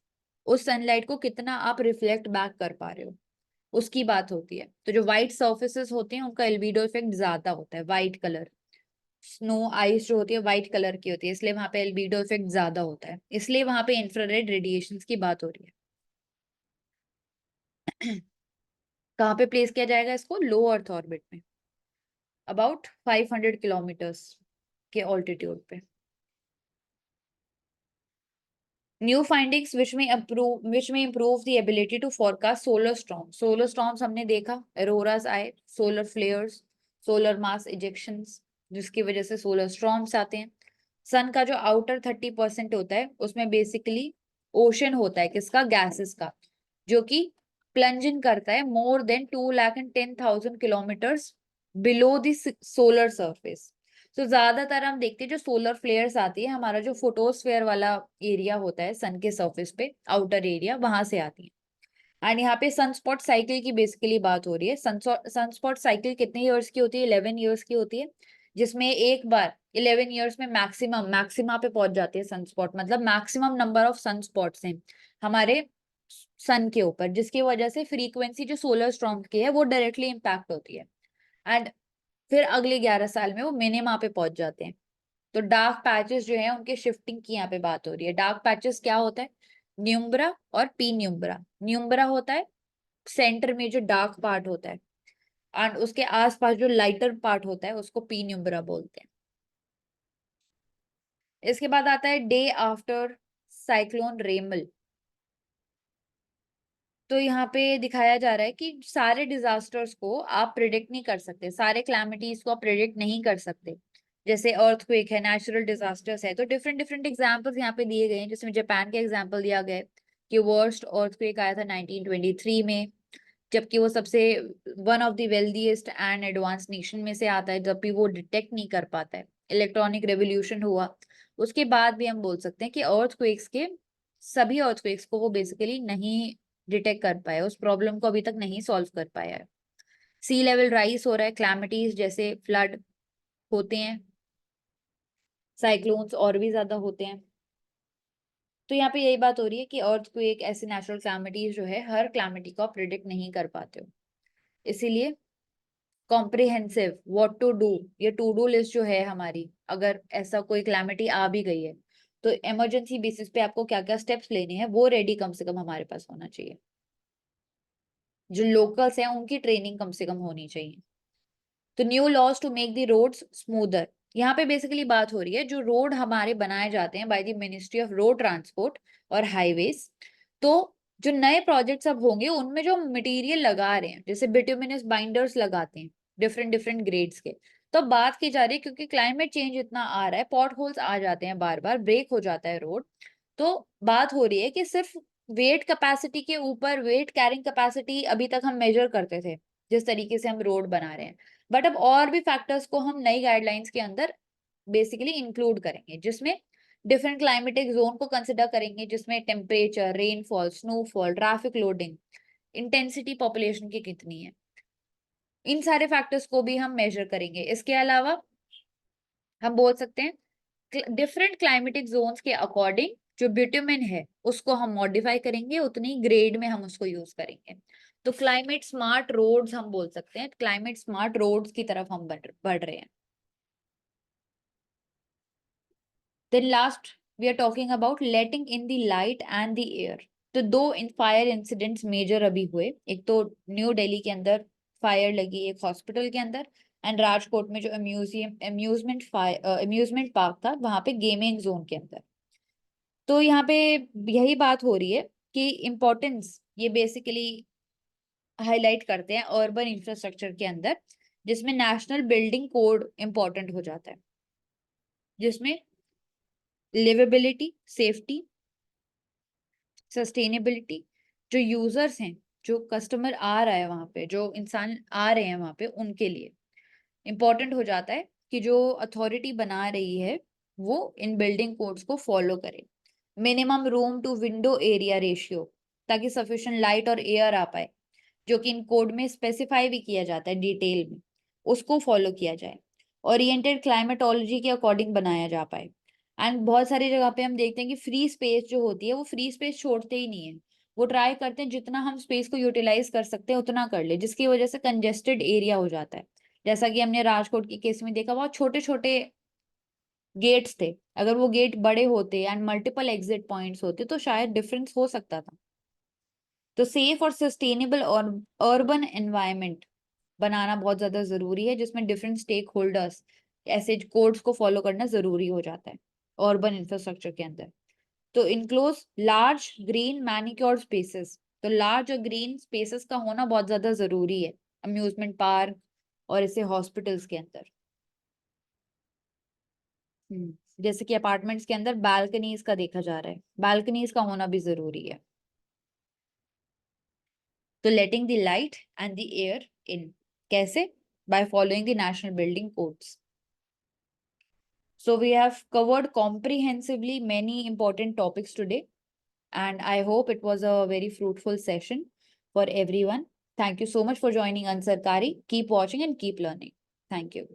उस सनलाइट को कितना आप रिफ्लेक्ट बैक कर पा रहे हो, उसकी बात होती है। तो जो व्हाइट सर्फेसेस होते हैं उनका एल्बीडो इफेक्ट ज्यादा होता है। व्हाइट कलर, स्नो आइस जो होती है व्हाइट कलर की होती है, इसलिए वहां पे एल्बीडो इफेक्ट ज्यादा होता है, इसलिए वहां पे इंफ्रारेड रेडिएशंस की बात हो रही है। कहाँ पे प्लेस किया जाएगा इसको? लो अर्थ ऑर्बिट में, अबाउट 500 किलोमीटर्स के ऑल्टीट्यूड पे। New findings which may improve the ability to forecast solar storms। Solar storms हमने देखा, एरोरास आए, सोलर फ्लेयर्स, सोलर मास इजेक्शंस, जिसकी वजह से सोलर स्टॉर्म्स आते हैं। सन का जो आउटर 30% होता है उसमें बेसिकली ओशन होता है, किसका? गैसेस का, जो कि प्लंज इन करता है more than 2,10,000 kilometres below the solar surface. तो ज्यादातर हम देखते हैं जो सोलर फ्लेयर्स आती है, हमारा जो फोटोस्फेयर वाला एरिया होता है सन के सरफेस पे, आउटर एरिया, वहां से आती है। एंड यहाँ पे सनस्पॉट साइकिल की बेसिकली बात हो रही है। सनस्पॉट साइकिल कितने ईयर्स की होती है? 11 ईयर्स की होती है, जिसमें एक बार 11 ईयर्स में मैक्सिमा पे पहुंच जाती है सनस्पॉट, मतलब मैक्सिमम नंबर ऑफ सनस्पॉट्स हैं हमारे सन के ऊपर, जिसकी वजह से फ्रीक्वेंसी जो सोलर स्टॉर्म की है वो डायरेक्टली इम्पैक्ट होती है। एंड फिर अगले 11 साल में वो मिनिमा पे पहुंच जाते हैं। तो डार्क पैचेस जो है उनके शिफ्टिंग की यहाँ पे बात हो रही है। डार्क पैचेस क्या होता है? न्यूम्ब्रा और पी न्यूम्ब्रा। न्यूम्ब्रा होता है सेंटर में जो डार्क पार्ट होता है, एंड उसके आसपास जो लाइटर पार्ट होता है उसको पी न्यूम्ब्रा बोलते हैं। इसके बाद आता है डे आफ्टर साइक्लोन रेमल। तो यहाँ पे दिखाया जा रहा है कि सारे डिजास्टर्स को आप प्रिडिक्ट नहीं कर सकते, सारे क्लैमिटीज को आप प्रिडिक्ट नहीं कर सकते। जैसे अर्थक्वेक है, नेचुरल डिजास्टर्स है, तो डिफरेंट डिफरेंट एग्जांपल्स यहाँ पे दिए गए हैं, जिसमें जापान का एग्जांपल दिया गया है कि वर्स्ट अर्थक्वेक आया था 1923 में, जबकि वो सबसे one of the wealthiest and advance nation में से आता है, जब भी वो डिटेक्ट नहीं कर पाता है। इलेक्ट्रॉनिक रेवोल्यूशन हुआ, उसके बाद भी हम बोल सकते हैं कि अर्थक्वेक्स के सभी अर्थक्वेक्स को वो बेसिकली नहीं डिटेक्ट कर पाया, उस प्रॉब्लम को अभी तक नहीं सॉल्व कर पाया है। सी लेवल राइज हो रहा है, क्लैमिटीज जैसे फ्लड होते हैं, साइक्लोन्स और भी ज्यादा होते हैं। तो यहाँ पे यही बात हो रही है कि अर्थ को एक ऐसी नेचुरल क्लैमिटीज जो है, हर क्लैमिटी को आप प्रिडिक्ट नहीं कर पाते हो। इसीलिए कॉम्प्रिहेंसिव व्हाट टू डू, ये टू डू लिस्ट जो है हमारी, अगर ऐसा कोई क्लैमिटी आ भी गई है तो इमरजेंसी बेसिस पे आपको क्या क्या स्टेप्स लेने हैं वो रेडी कम से कम हमारे पास होना चाहिए। जो लोकल्स हैं उनकी ट्रेनिंग कम से कम होनी चाहिए। तो new laws to make the roads smoother, यहाँ पे बेसिकली बात हो रही है जो रोड हमारे बनाए जाते हैं by the ministry of road transport और हाईवेज। तो जो नए प्रोजेक्ट्स अब होंगे उनमें जो मटेरियल लगा रहे हैं, जैसे बिटुमिनस बाइंडर्स लगाते हैं डिफरेंट डिफरेंट ग्रेड्स के, तो अब बात की जा रही है क्योंकि क्लाइमेट चेंज इतना आ रहा है, पॉट होल्स आ जाते हैं, बार बार ब्रेक हो जाता है रोड। तो बात हो रही है कि सिर्फ वेट कैपेसिटी के ऊपर, वेट कैरिंग कैपेसिटी अभी तक हम मेजर करते थे जिस तरीके से हम रोड बना रहे हैं, बट अब और भी फैक्टर्स को हम नई गाइडलाइंस के अंदर बेसिकली इंक्लूड करेंगे, जिसमें डिफरेंट क्लाइमेटिक जोन को कंसिडर करेंगे, जिसमें temperature, rainfall, snowfall, traffic loading, intensity population की कितनी है, इन सारे फैक्टर्स को भी हम मेजर करेंगे। इसके अलावा हम बोल सकते हैं डिफरेंट क्लाइमेटिक जोन्स के अकॉर्डिंग जो बिट्यूमेन है उसको हम मॉडिफाई करेंगे, उतनी ग्रेड में हम उसको यूज करेंगे। तो क्लाइमेट स्मार्ट रोड्स हम बोल सकते हैं, क्लाइमेट स्मार्ट रोड्स की तरफ हम बढ़ रहे हैं। Then last we are talking about letting in the light and the air. तो दो फायर इंसिडेंट्स मेजर अभी हुए, एक तो न्यू दिल्ली के अंदर फायर लगी एक हॉस्पिटल के अंदर, एंड राजकोट में जो अम्यूजमेंट पार्क था वहां पे गेमिंग जोन के अंदर। तो यहाँ पे यही बात हो रही है कि इम्पोर्टेंस ये बेसिकली हाईलाइट करते हैं अर्बन इंफ्रास्ट्रक्चर के अंदर, जिसमें नेशनल बिल्डिंग कोड इंपॉर्टेंट हो जाता है, जिसमें लिवेबिलिटी, सेफ्टी, सस्टेनेबिलिटी, जो यूजर्स हैं, जो कस्टमर आ रहा है वहां पे, जो इंसान आ रहे हैं वहां पे, उनके लिए इंपॉर्टेंट हो जाता है कि जो अथॉरिटी बना रही है वो इन बिल्डिंग कोड्स को फॉलो करे। Minimum room to window area ratio, ताकि सफिशिएंट लाइट और एयर आ पाए, जो कि इन कोड में स्पेसिफाई भी किया जाता है डिटेल में, उसको फॉलो किया जाए। ओरिएंटेड क्लाइमेटोलॉजी के अकॉर्डिंग बनाया जा पाए। एंड बहुत सारी जगह पे हम देखते हैं कि फ्री स्पेस जो होती है वो फ्री स्पेस छोड़ते ही नहीं है, वो ट्राई करते हैं जितना हम स्पेस को यूटिलाइज कर सकते हैं उतना कर ले, जिसकी वजह से कंजेस्टेड एरिया हो जाता है। जैसा कि हमने राजकोट के केस में देखा, बहुत छोटे छोटे गेट्स थे, अगर वो गेट बड़े होते एंड मल्टीपल एग्जिट पॉइंट्स होते तो शायद डिफरेंस हो सकता था। तो सेफ और सस्टेनेबल और अर्बन एनवायरनमेंट बनाना बहुत ज्यादा जरूरी है, जिसमें डिफरेंट स्टेक होल्डर्स ऐसे कोड्स को फॉलो करना जरूरी हो जाता है अर्बन इंफ्रास्ट्रक्चर के अंदर। तो enclose large green manicure spaces, तो लार्ज और ग्रीन स्पेसेस का होना बहुत ज्यादा जरूरी है अम्यूजमेंट पार्क और ऐसे हॉस्पिटल्स के अंदर। जैसे कि अपार्टमेंट्स के अंदर बालकनीज का देखा जा रहा है, बालकनीज का होना भी जरूरी है। तो letting the light and the air in. कैसे? By following the national building codes. So we have covered comprehensively many important topics today, and I hope it was a very fruitful session for everyone. Thank you so much for joining Ansarkari. Keep watching and keep learning. Thank you.